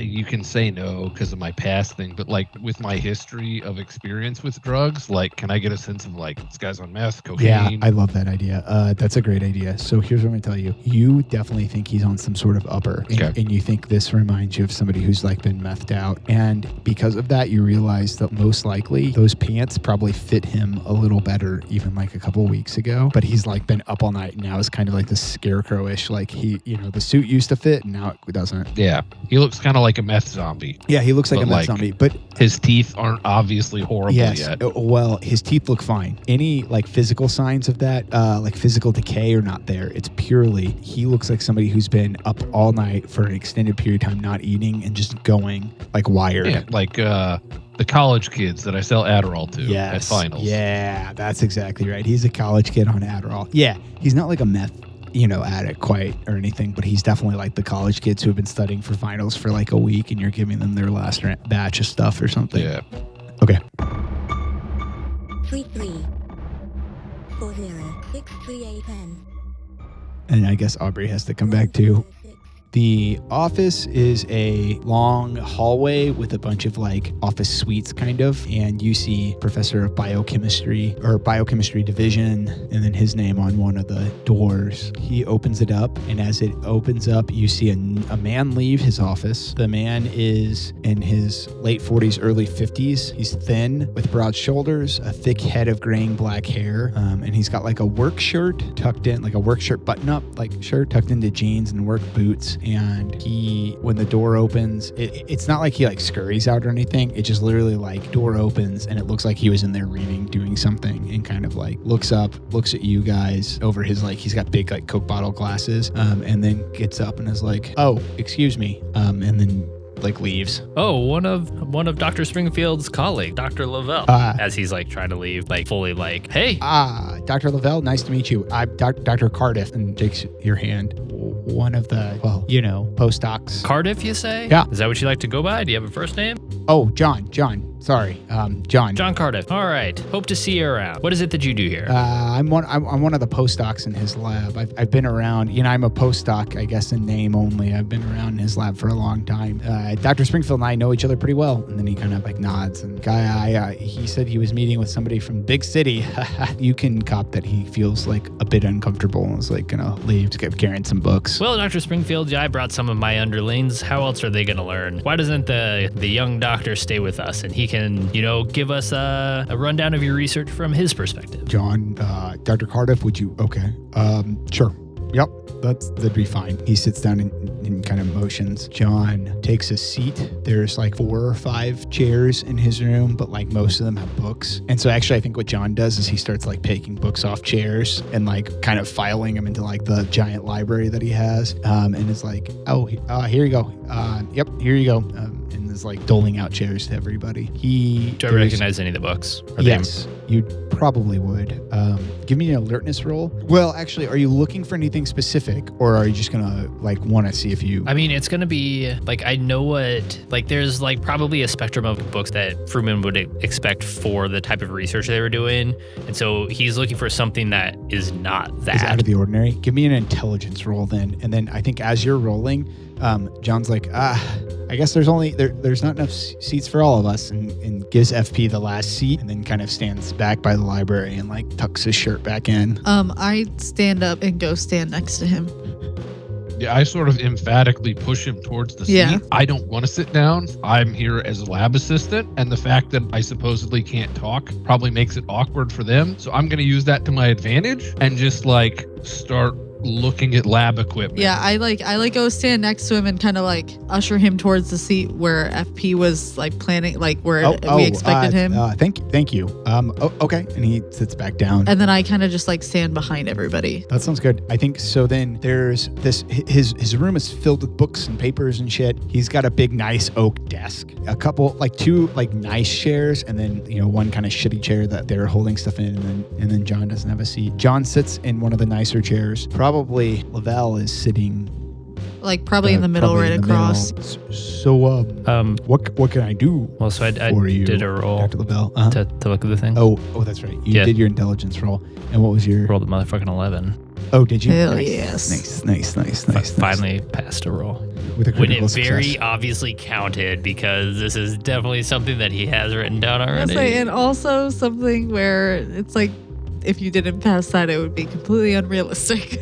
You can say no because of my past thing, but like with my history of experience with drugs, like, can I get a sense of like, this guy's on meth, cocaine? Yeah, I love that idea. That's a great idea. you. So here's what I'm going to tell you. You definitely think he's on some sort of upper. Okay. And you think this reminds you of somebody who's like been methed out. And because of that, you realize that most likely those pants probably fit him a little better even like a couple weeks ago. But he's like been up all night and now is kind of like this scarecrowish. Like he, the suit used to fit and now it doesn't. Yeah. He looks kind of like a meth zombie. Yeah, he looks like But a meth like- zombie. But His teeth aren't obviously horrible yes, yet. well, his teeth look fine. Any like physical signs of that, like physical decay are not there. It's purely, he looks like somebody who's been up all night for an extended period of time, not eating and just going like wired. Yeah, like the college kids that I sell Adderall to at finals. Yeah, that's exactly right. He's a college kid on Adderall. Yeah, he's not like a meth, addict quite or anything, but he's definitely like the college kids who have been studying for finals for like a week and you're giving them their last batch of stuff or something. Yeah. Okay. 33 40 63810. And I guess Aubrey has to come back too. The office is a long hallway with a bunch of like office suites kind of, and you see professor of biochemistry or biochemistry division and then his name on one of the doors. He opens it up, and as it opens up, you see a man leave his office. The man is in his late 40s, early 50s. He's thin with broad shoulders, a thick head of graying black hair, and he's got like a work shirt tucked in, like a work shirt button up, like shirt tucked into jeans and work boots. And when the door opens, it's not like he like scurries out or anything. It just literally like door opens and it looks like he was in there reading, doing something, and kind of like looks up, looks at you guys over his like, he's got big like Coke bottle glasses, and then gets up and is like, "Oh, excuse me," and then like leaves. Oh, one of Dr. Springfield's colleague, Dr. Lavelle. As he's like trying to leave, like fully like, "Hey, Dr. Lavelle, nice to meet you. I'm Dr. Cardiff," and takes your hand. One of the, postdocs. Cardiff, you say? Yeah. Is that what you like to go by? Do you have a first name? Oh, John. Sorry, John. John Cardiff. All right. Hope to see you around. What is it that you do here? I'm one of the postdocs in his lab. I've been around. I'm a postdoc, I guess, in name only. I've been around in his lab for a long time. Dr. Springfield and I know each other pretty well. And then he kind of like nods. And he said he was meeting with somebody from big city. You can cop that he feels like a bit uncomfortable and was like gonna leave to get carrying some books. Well, Dr. Springfield, I brought some of my underlings. How else are they going to learn? Why doesn't the young doctor stay with us and he can, give us a rundown of your research from his perspective? John, Dr. Cardiff, would you? Okay. Sure. Yep, that'd be fine. He sits down and kind of motions. John takes a seat. There's like 4 or 5 chairs in his room, but like most of them have books. And so actually I think what John does is he starts like taking books off chairs and like kind of filing them into like the giant library that he has. And it's like, here you go. Yep, here you go. And is like doling out chairs to everybody. Do I recognize any of the books? Yes, you probably would. Give me an alertness roll. Well, actually, are you looking for anything specific, or are you just gonna like want to see if you? I mean, it's gonna be like I know what like there's like probably a spectrum of books that Fruman would expect for the type of research they were doing, and so he's looking for something that is not that. Is out of the ordinary. Give me an intelligence roll then, and then I think as you're rolling, John's like, I guess there's not enough seats for all of us, and gives FP the last seat, and then kind of stands back by the library and like tucks his shirt back in. I stand up and go stand next to him. Yeah, I sort of emphatically push him towards the seat. Yeah. I don't want to sit down. I'm here as a lab assistant, and the fact that I supposedly can't talk probably makes it awkward for them. So I'm going to use that to my advantage and just like start looking at lab equipment. Yeah, I go stand next to him and kind of like usher him towards the seat where FP was like planning, like where we expected him. Thank you. Okay, and he sits back down. And then I kind of just like stand behind everybody. That sounds good. I think so. Then there's this. His room is filled with books and papers and shit. He's got a big, nice oak desk. A couple, like 2, like nice chairs, and then one kind of shitty chair that they're holding stuff in. And then John doesn't have a seat. John sits in one of the nicer chairs. Probably Lavelle is sitting like probably in the middle, right across. So, what can I do? Well, so I did a roll Dr. Lavelle, to look at the thing. Oh, that's right. You did your intelligence roll. And what was your? Rolled a motherfucking 11. Oh, did you? Hell Nice. Nice. Finally passed a roll. With a When critical it success. very obviously counted, because this is definitely something that he has written down already. And also something where it's like if you didn't pass that, it would be completely unrealistic.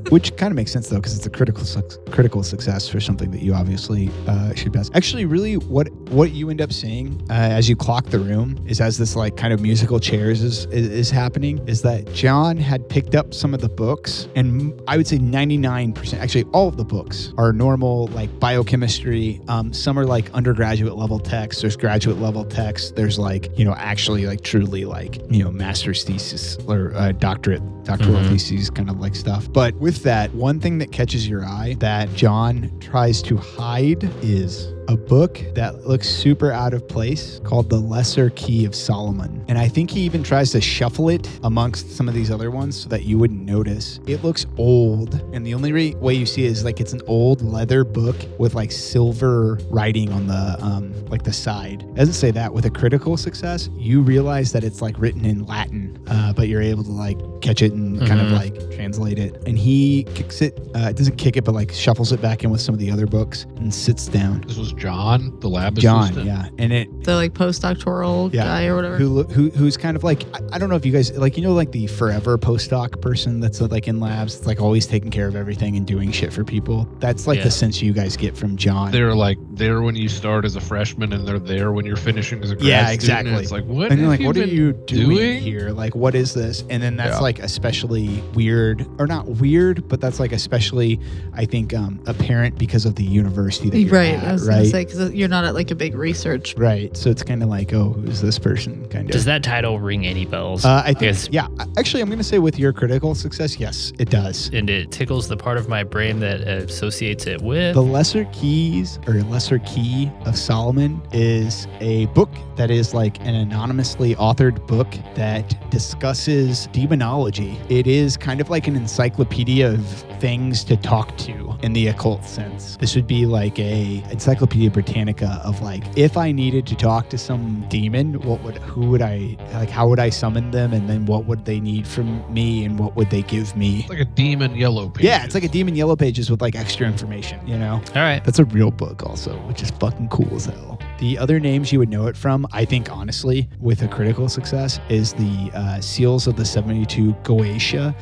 Which kind of makes sense though, because it's a critical success for something that you obviously should pass. Actually, really, what you end up seeing as you clock the room is, as this like kind of musical chairs is happening, is that John had picked up some of the books, and I would say 99%, actually all of the books are normal like biochemistry. Some are like undergraduate level text. There's graduate level text. There's like, actually like truly like, master's thesis or doctoral theses kind of like stuff. But with that, one thing that catches your eye that John tries to hide is a book that looks super out of place called The Lesser Key of Solomon. And I think he even tries to shuffle it amongst some of these other ones so that you wouldn't notice. It looks old. And the only way you see it is like it's an old leather book with like silver writing on the side. It doesn't say that. With a critical success, you realize that it's like written in Latin, but you're able to like catch it and kind of like translate it. And he kicks it, doesn't kick it, but like shuffles it back in with some of the other books and sits down. This was John, the lab John, assistant? yeah. And it... The like postdoctoral guy or whatever. Who's kind of like, I don't know if you guys, like, like the forever postdoc person that's like in labs, it's like always taking care of everything and doing shit for people. That's like the sense you guys get from John. They're like there when you start as a freshman and they're there when you're finishing as a grad yeah, student. exactly. And it's like, what? And you're like, what are you doing here? Like, what is this? And then that's Yeah. like especially weird, or not weird, but that's like especially, I think, apparent because of the university that you're Right. at, I was right? going to say, because you're not at like a big research. Right. So it's kind of like, oh, who's this person? Kind of. Does that title ring any bells? I think, Yes. yeah. Actually, I'm going to say with your critical success, yes, it does. And it tickles the part of my brain that associates it with. The Lesser Keys, or Lesser Key of Solomon, is a book that is like an anonymously authored book that discusses demonology. It is kind of like an encyclopedia of things to talk to in the occult sense. This would be like a Encyclopedia Britannica of like, if I needed to talk to some demon, how would I summon them, and then what would they need from me, and what would they give me? It's like a demon yellow page. Yeah, it's like a demon yellow pages with like extra information, All right. That's a real book also, which is fucking cool as hell. The other names you would know it from, I think, honestly, with a critical success, is the Seals of the 72 Goetia.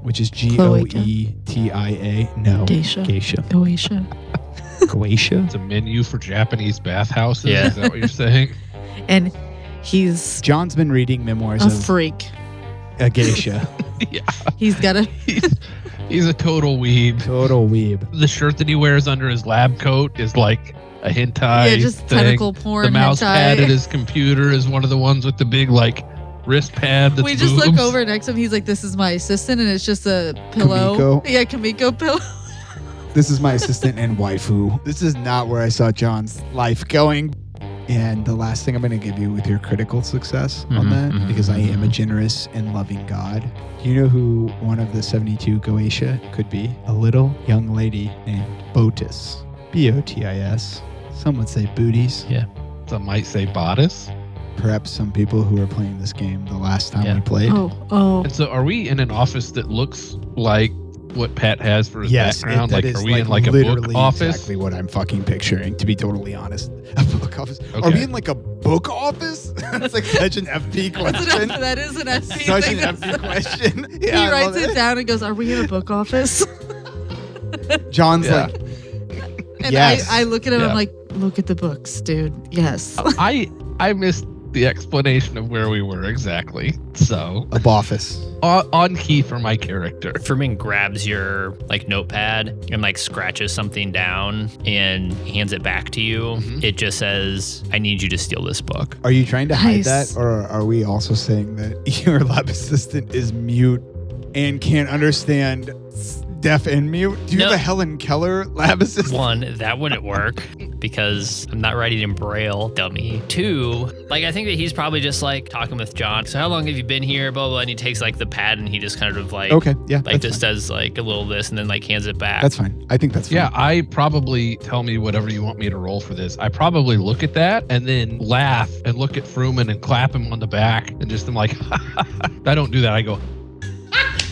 Which is Goetia. No. Geisha. Geisha. Goetia. Goetia? It's a menu for Japanese bathhouses. Yeah. Is that what you're saying? And he's John's been reading memoirs a of freak. a geisha. Yeah. He's got a... He's a total weeb. Total weeb. The shirt that he wears under his lab coat is like a hentai. Yeah, just thing. tentacle porn. The mouse hentai. pad at his computer is one of the ones with the big like wrist pad. That's We just boobs. look over next to him. He's like, "This is my assistant," and it's just a pillow. Kamiko. Yeah, Kamiko pillow. This is my assistant and waifu. This is not where I saw John's life going. And the last thing I'm going to give you with your critical success on that, because I am a generous and loving God. Do you know who one of the 72 Goetia could be? A little young lady named Botis. B-O-T-I-S. Some would say booties. Yeah. Some might say bodice. Perhaps some people who were playing this game the last time we played. Oh. And so, are we in an office that looks like what Pat has for his background? that Like, is are we in like a book literally office? Exactly what I'm fucking picturing, to be totally honest. A book office. Are Okay. we in like a book office? That's like such an FP question. That is an FP Such thing an to FP say. question. He Yeah, I writes love it down and goes, "Are we in a book office?" John's Yeah. like, And yes. I look at him. Yeah. I'm like, "Look at the books, dude. Yes." I missed the explanation of where we were exactly. So a office. on key for my character. Furman grabs your like notepad and like scratches something down and hands it back to you. Mhm. It just says, "I need you to steal this book." Are you trying to hide Nice. that, or are we also saying that your lab assistant is mute and can't understand deaf and mute? Do you have No. a Helen Keller lab assistant? One, that wouldn't work because I'm not writing in Braille, dummy. Two, like I think that he's probably just like talking with John. So how long have you been here? Blah blah. And he takes like the pad and he just kind of like Okay, yeah, like that's just fine. does like a little this and then like hands it back. That's fine. I think that's fine. Yeah, I probably tell me whatever you want me to roll for this. I probably look at that and then laugh and look at Fruman and clap him on the back and just am like, I don't do that. I go,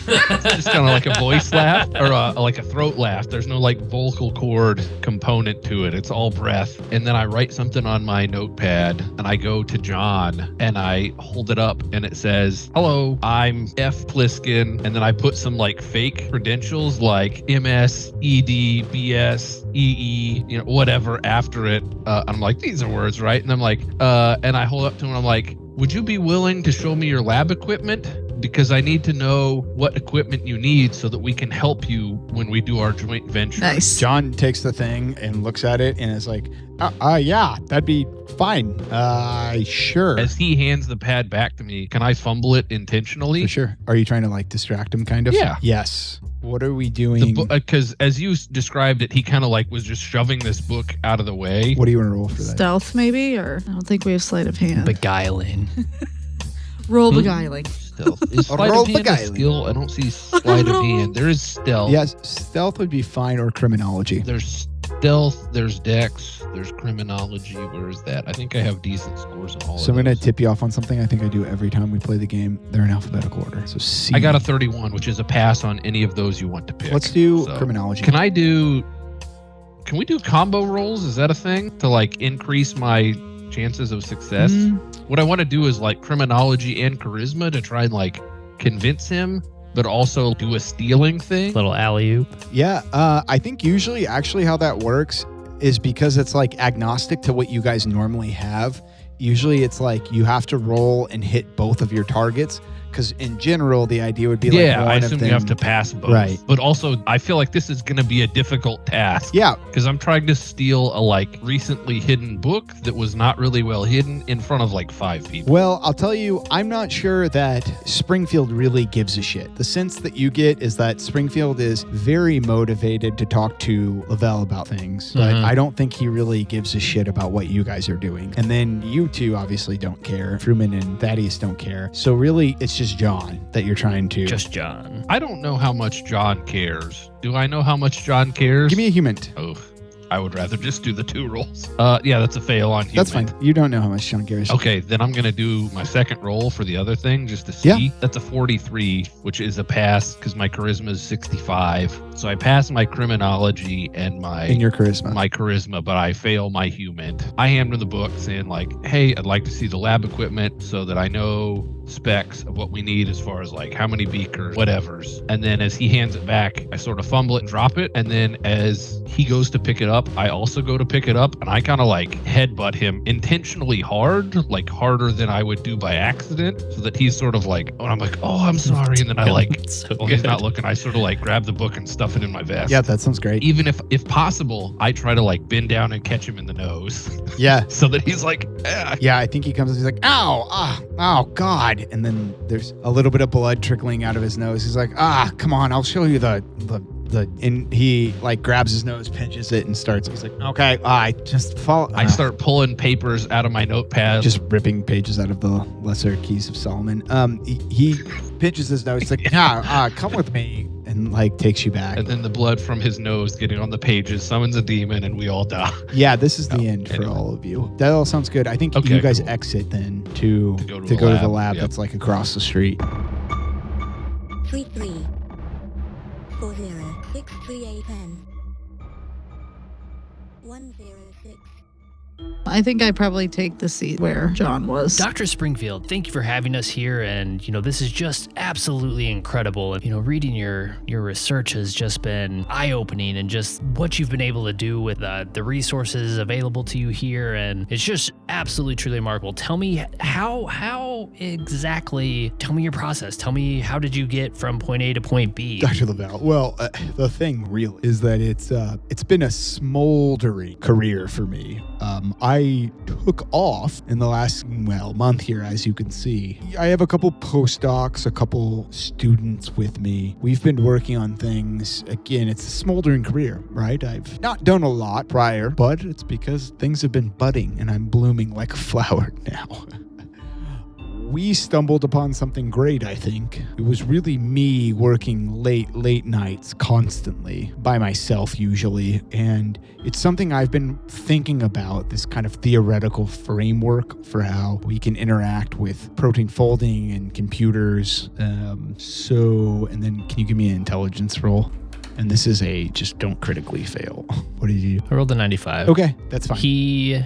It's just kind of like a voice laugh or like a throat laugh. There's no like vocal cord component to it. It's all breath. And then I write something on my notepad and I go to John and I hold it up and it says, "Hello, I'm F. Pliskin." And then I put some like fake credentials like MS, ED, BS, EE, whatever after it. I'm like, these are words, right? And I'm like, and I hold up to him and I'm like, "Would you be willing to show me your lab equipment? Because I need to know what equipment you need so that we can help you when we do our joint venture." Nice. John takes the thing and looks at it and is like, yeah, that'd be fine. Sure. As he hands the pad back to me, can I fumble it intentionally? For sure. Are you trying to like distract him kind of? Yeah. Yes. What are we doing? Because as you described it, he kind of like was just shoving this book out of the way. What do you want to roll for that? Stealth, maybe? Or I don't think we have sleight of hand. Beguiling. Roll beguiling. Stealth. Is sleight Roll of hand a beguiling. skill? I don't see sleight of hand. There is stealth. Yes, stealth would be fine, or criminology. There's stealth, there's dex, there's criminology. Where is that? I think I have decent scores in all So of I'm going those. to tip you off on something I think I do every time we play the game. They're in alphabetical order. So C. I got a 31, which is a pass on any of those you want to pick. Let's do So, criminology. Can we do combo rolls? Is that a thing to like increase my chances of success? What I want to do is like criminology and charisma to try and like convince him, but also do a stealing thing. Little alley-oop. Yeah, I think usually actually how that works is because it's like agnostic to what you guys normally have. Usually it's like you have to roll and hit both of your targets, because in general the idea would be like Yeah, one I of assume them. you have to pass both. Right. But also, I feel like this is going to be a difficult task. Yeah, Because I'm trying to steal a like recently hidden book that was not really well hidden in front of like 5 people. well, I'll tell you, I'm not sure that Springfield really gives a shit. The sense that you get is that Springfield is very motivated to talk to Lavelle about things, but Mhm. I don't think he really gives a shit about what you guys are doing. And then you two obviously don't care. Truman and Thaddeus don't care. So really, it's just John that you're trying to... Just John. I don't know how much John cares. Do I know how much John cares? Give me a human. Oh, I would rather just do the 2 rolls. Yeah, that's a fail on human. That's fine. You don't know how much John cares. Okay, then I'm going to do my second roll for the other thing just to see. Yeah. That's a 43, which is a pass because my charisma is 65. So I pass my criminology and In your charisma. my charisma, but I fail my human. I hand him the book saying like, "Hey, I'd like to see the lab equipment so that I know specs of what we need as far as like how many beakers, whatevers." And then as he hands it back, I sort of fumble it and drop it. And then as he goes to pick it up, I also go to pick it up and I kind of like headbutt him intentionally hard, like harder than I would do by accident, so that he's sort of like, oh, I'm like, "Oh, I'm sorry." And then I like, So while he's good. not looking, I sort of like grab the book and stuff it in my vest. Yeah, that sounds great. Even if possible, I try to like bend down and catch him in the nose Yeah. so that he's like, Yeah, I think he comes and he's like, ow, oh, God. And then there's a little bit of blood trickling out of his nose. He's like, come on, I'll show you the, and he like grabs his nose, pinches it, and starts, he's like, okay, I just fall. I start pulling papers out of my notepad. Just ripping pages out of the Lesser Keys of Solomon. He pinches his nose. He's like, come with me, and like takes you back. and then the blood from his nose getting on the pages summons a demon and we all die. Yeah, this is the end for anyway. all of you. That all sounds good. I think Okay, you guys cool. exit then to go to go the to the lab. lab Yep. that's like across the street. 33 40 638 10 106 I think I probably take the seat where John was. Dr. Springfield, thank you for having us here. And, this is just absolutely incredible. And, reading your research has just been eye-opening, and just what you've been able to do with the resources available to you here. And it's just absolutely, truly remarkable. Tell me how exactly, tell me your process. Tell me, how did you get from point A to point B? Dr. Lavelle. Well, the thing really is that it's been a smoldering career for me. I took off in the last, month here, as you can see. I have a couple postdocs, a couple students with me. We've been working on things. Again, it's a smoldering career, right? I've not done a lot prior, but it's because things have been budding and I'm blooming like a flower now. we stumbled upon something great, I think. It was really me working late nights constantly by myself usually. And it's something I've been thinking about, this kind of theoretical framework for how we can interact with protein folding and computers. And then can you give me an intelligence roll? And this is a just don't critically fail. What did you do? I rolled a 95. Okay, that's fine.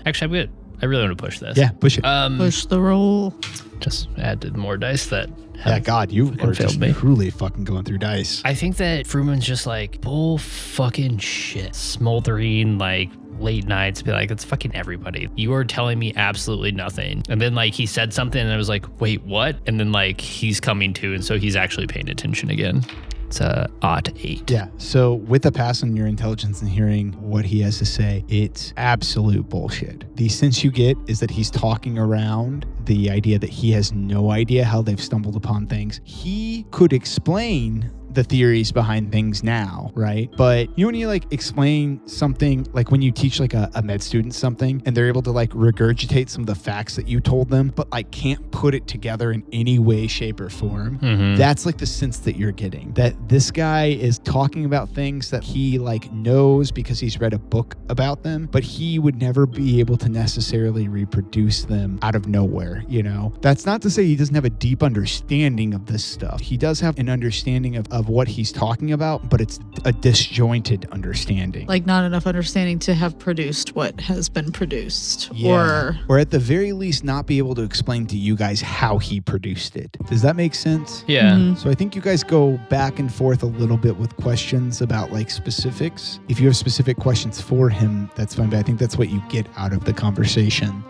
Actually, I'm good. I really want to push this. Yeah, push it. Push the roll. Just added more dice that Yeah, God, you fucking are failed just me. truly fucking going through dice. I think that Fruman's just like bull fucking shit. Smoldering, like late nights, be like, it's fucking everybody. You are telling me absolutely nothing. And then like he said something and I was like, wait, what? And then like he's coming to, and so he's actually paying attention again. It's a odd 8. Yeah. So with a pass on your intelligence and hearing what he has to say, it's absolute bullshit. The sense you get is that he's talking around the idea that he has no idea how they've stumbled upon things. He could explain the theories behind things now, right? But you know when you like explain something, like when you teach like a med student something and they're able to like regurgitate some of the facts that you told them, but like can't put it together in any way, shape, or form. That's like the sense that you're getting. That this guy is talking about things that he like knows because he's read a book about them, but he would never be able to necessarily reproduce them out of nowhere, you know? That's not to say he doesn't have a deep understanding of this stuff. He does have an understanding of what he's talking about, but it's a disjointed understanding. Like not enough understanding to have produced what has been produced. Yeah. Or at the very least not be able to explain to you guys how he produced it. Does that make sense? Yeah. Mhm. So I think you guys go back and forth a little bit with questions about like specifics. If you have specific questions for him, that's fine, but I think that's what you get out of the conversation.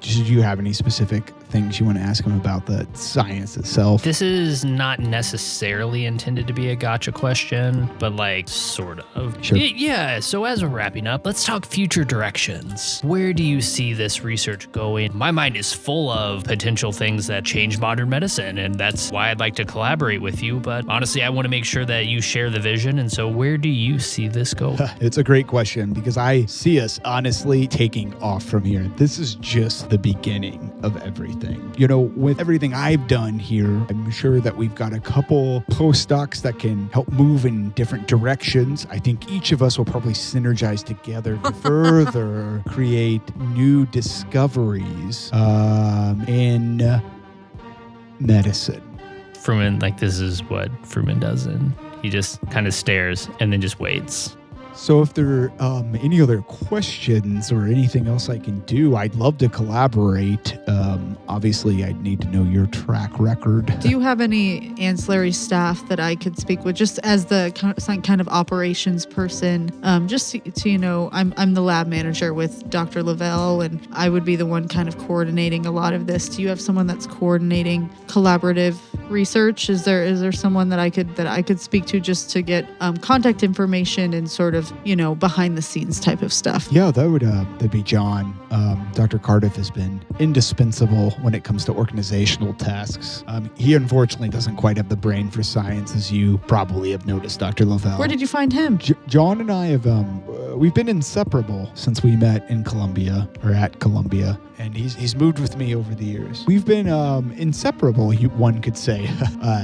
Did you have any specific things you want to ask him about the science itself? This is not necessarily intended to be a gotcha question, but like sort of. Sure. Yeah, so as we're wrapping up, let's talk future directions. Where do you see this research going? My mind is full of potential things that change modern medicine, and that's why I'd like to collaborate with you. But honestly, I want to make sure that you share the vision. And so where do you see this going? It's a great question because I see us honestly taking off from here. This is just the beginning of everything. You know, with everything I've done here, I'm sure that we've got a couple postdocs that can help move in different directions. I think each of us will probably synergize together to further create new discoveries in medicine. Fruman, like this is what Fruman does, and he just kind of stares and then just waits. So if there are any other questions or anything else I can do, I'd love to collaborate. Obviously, I'd need to know your track record. Do you have any ancillary staff that I could speak with just as the kind of operations person? Just so you know, I'm the lab manager with Dr. Lavelle, and I would be the one kind of coordinating a lot of this. Do you have someone that's coordinating collaborative research? Is there someone that I could speak to just to get contact information and sort of, you know, behind the scenes type of stuff? Yeah, that'd be John. Dr. Cardiff has been indispensable when it comes to organizational tasks. He unfortunately doesn't quite have the brain for science, as you probably have noticed, Dr. Lavelle. Where did you find him? John and I have we've been inseparable since we met in Columbia, or at Columbia, and he's moved with me over the years. We've been inseparable, one could say,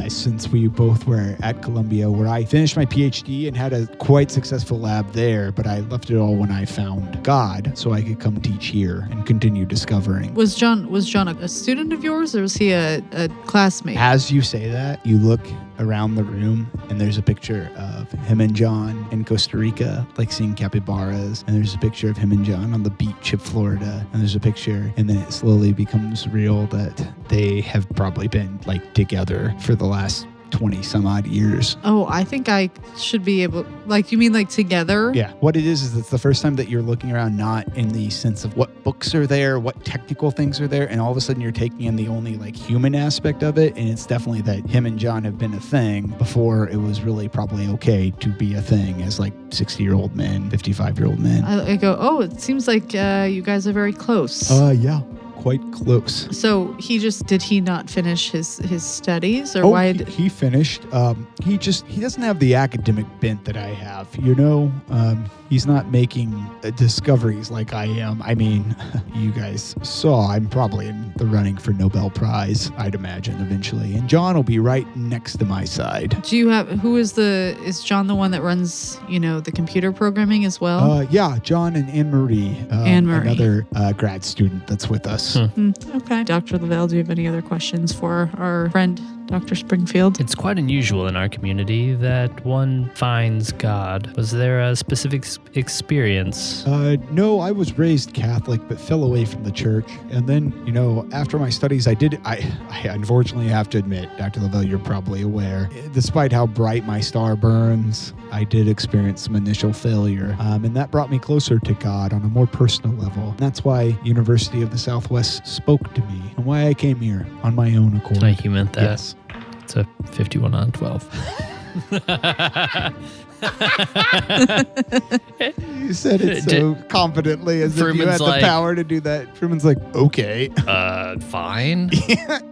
since we both were at Columbia, where I finished my PhD and had a quite successful lab there, but I left it all when I found God, so I could come teach here and continue discovering. Was John a student of yours, or was he a classmate? As you say that, you look around the room and there's a picture of him and John in Costa Rica, like seeing capybaras, and there's a picture of him and John on the beach of Florida, and there's a picture, and then it slowly becomes real that they have probably been like together for the last 20 some odd years. Oh, I think I should be able, like, you mean like together? Yeah. What it is it's the first time that you're looking around not in the sense of what books are there, what technical things are there, and all of a sudden you're taking in the only like human aspect of it, and it's definitely that him and John have been a thing before it was really probably okay to be a thing as like 60-year-old men, 55-year-old men. I go, oh, it seems like you guys are very close. Yeah. quite close. So did he not finish his studies, or why? He finished. He doesn't have the academic bent that I have. He's not making discoveries like I am. I mean, you guys saw I'm probably in the running for Nobel Prize, I'd imagine, eventually. And John will be right next to my side. Is John the one that runs, the computer programming as well? Yeah, John and Anne-Marie. Anne-Marie. Another grad student that's with us. Okay. Dr. Lavelle, do you have any other questions for our friend, Dr. Springfield? It's quite unusual in our community that one finds God. Was there a specific experience? No, I was raised Catholic, but fell away from the church. And then, after my studies, I unfortunately have to admit, Dr. Lavelle, you're probably aware, despite how bright my star burns, I did experience some initial failure. And that brought me closer to God on a more personal level. And that's why University of the Southwest spoke to me and why I came here on my own accord. Like you meant that. Yes. It's a 51 on 12. You said it so confidently as if you had the power to do that. Truman's like, okay. Fine.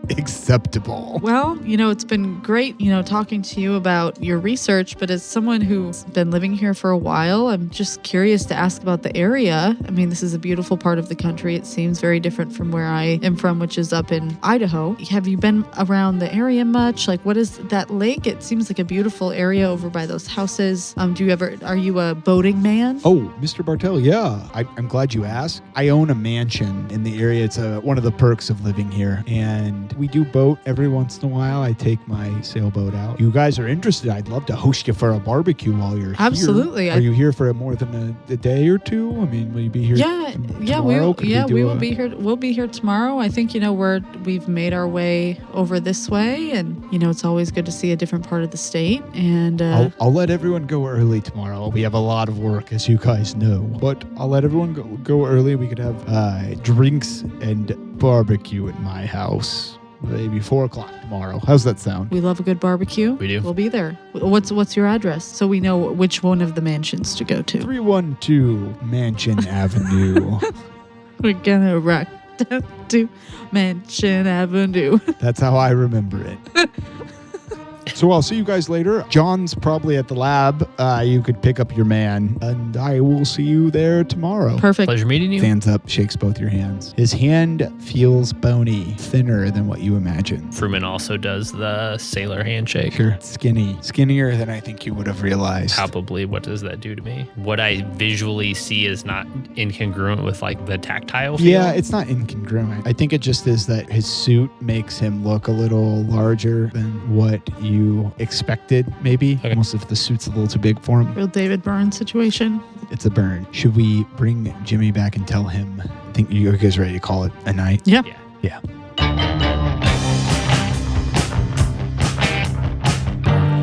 Acceptable. Well, it's been great, talking to you about your research, but as someone who's been living here for a while, I'm just curious to ask about the area. I mean, this is a beautiful part of the country. It seems very different from where I am from, which is up in Idaho. Have you been around the area much? Like, what is that lake? It seems like a beautiful area over by those houses. Are you a boating man? Oh, Mr. Bartel, yeah. I'm glad you asked. I own a mansion in the area. It's one of the perks of living here. And we do boat every once in a while. I take my sailboat out. You guys are interested, I'd love to host you for a barbecue while you're here. Absolutely. Are you here for more than a day or two? I mean, will you be here tomorrow? We will be here. We'll be here tomorrow. I think, we've made our way over this way, and, it's always good to see a different part of the state. And I'll let everyone go early tomorrow. We have a lot of work, as you guys know, but I'll let everyone go early. We could have drinks and barbecue at my house. Maybe 4 o'clock tomorrow. How's that sound? we love a good barbecue. We do. We'll be there. What's your address so we know which one of the mansions to go to? 312 Mansion Avenue. We're gonna rock down to Mansion Avenue. That's how I remember it. So I'll see you guys later. John's probably at the lab. You could pick up your man, and I will see you there tomorrow. Perfect. Pleasure meeting you. Stands up, shakes both your hands. His hand feels bony, thinner than what you imagine. Fruman also does the sailor handshake. Sure. Skinnier than I think you would have realized. Probably. What does that do to me? What I visually see is not incongruent with like the tactile feel. Yeah, it's not incongruent. I think it just is that his suit makes him look a little larger than what you expected, maybe. Okay. Almost if the suit's a little too big for him. Real David Byrne situation. It's a burn. Should we bring Jimmy back and tell him? I think you guys ready to call it a night? Yeah. Yeah.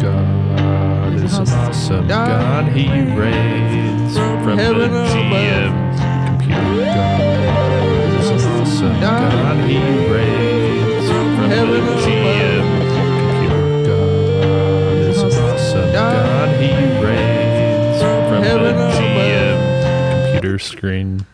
God is an awesome God. He reigns from heaven the above. GM computer. God is an awesome God. He reigns from heaven the above. GM computer. God is an awesome God. He reigns from heaven the above. GM computer screen.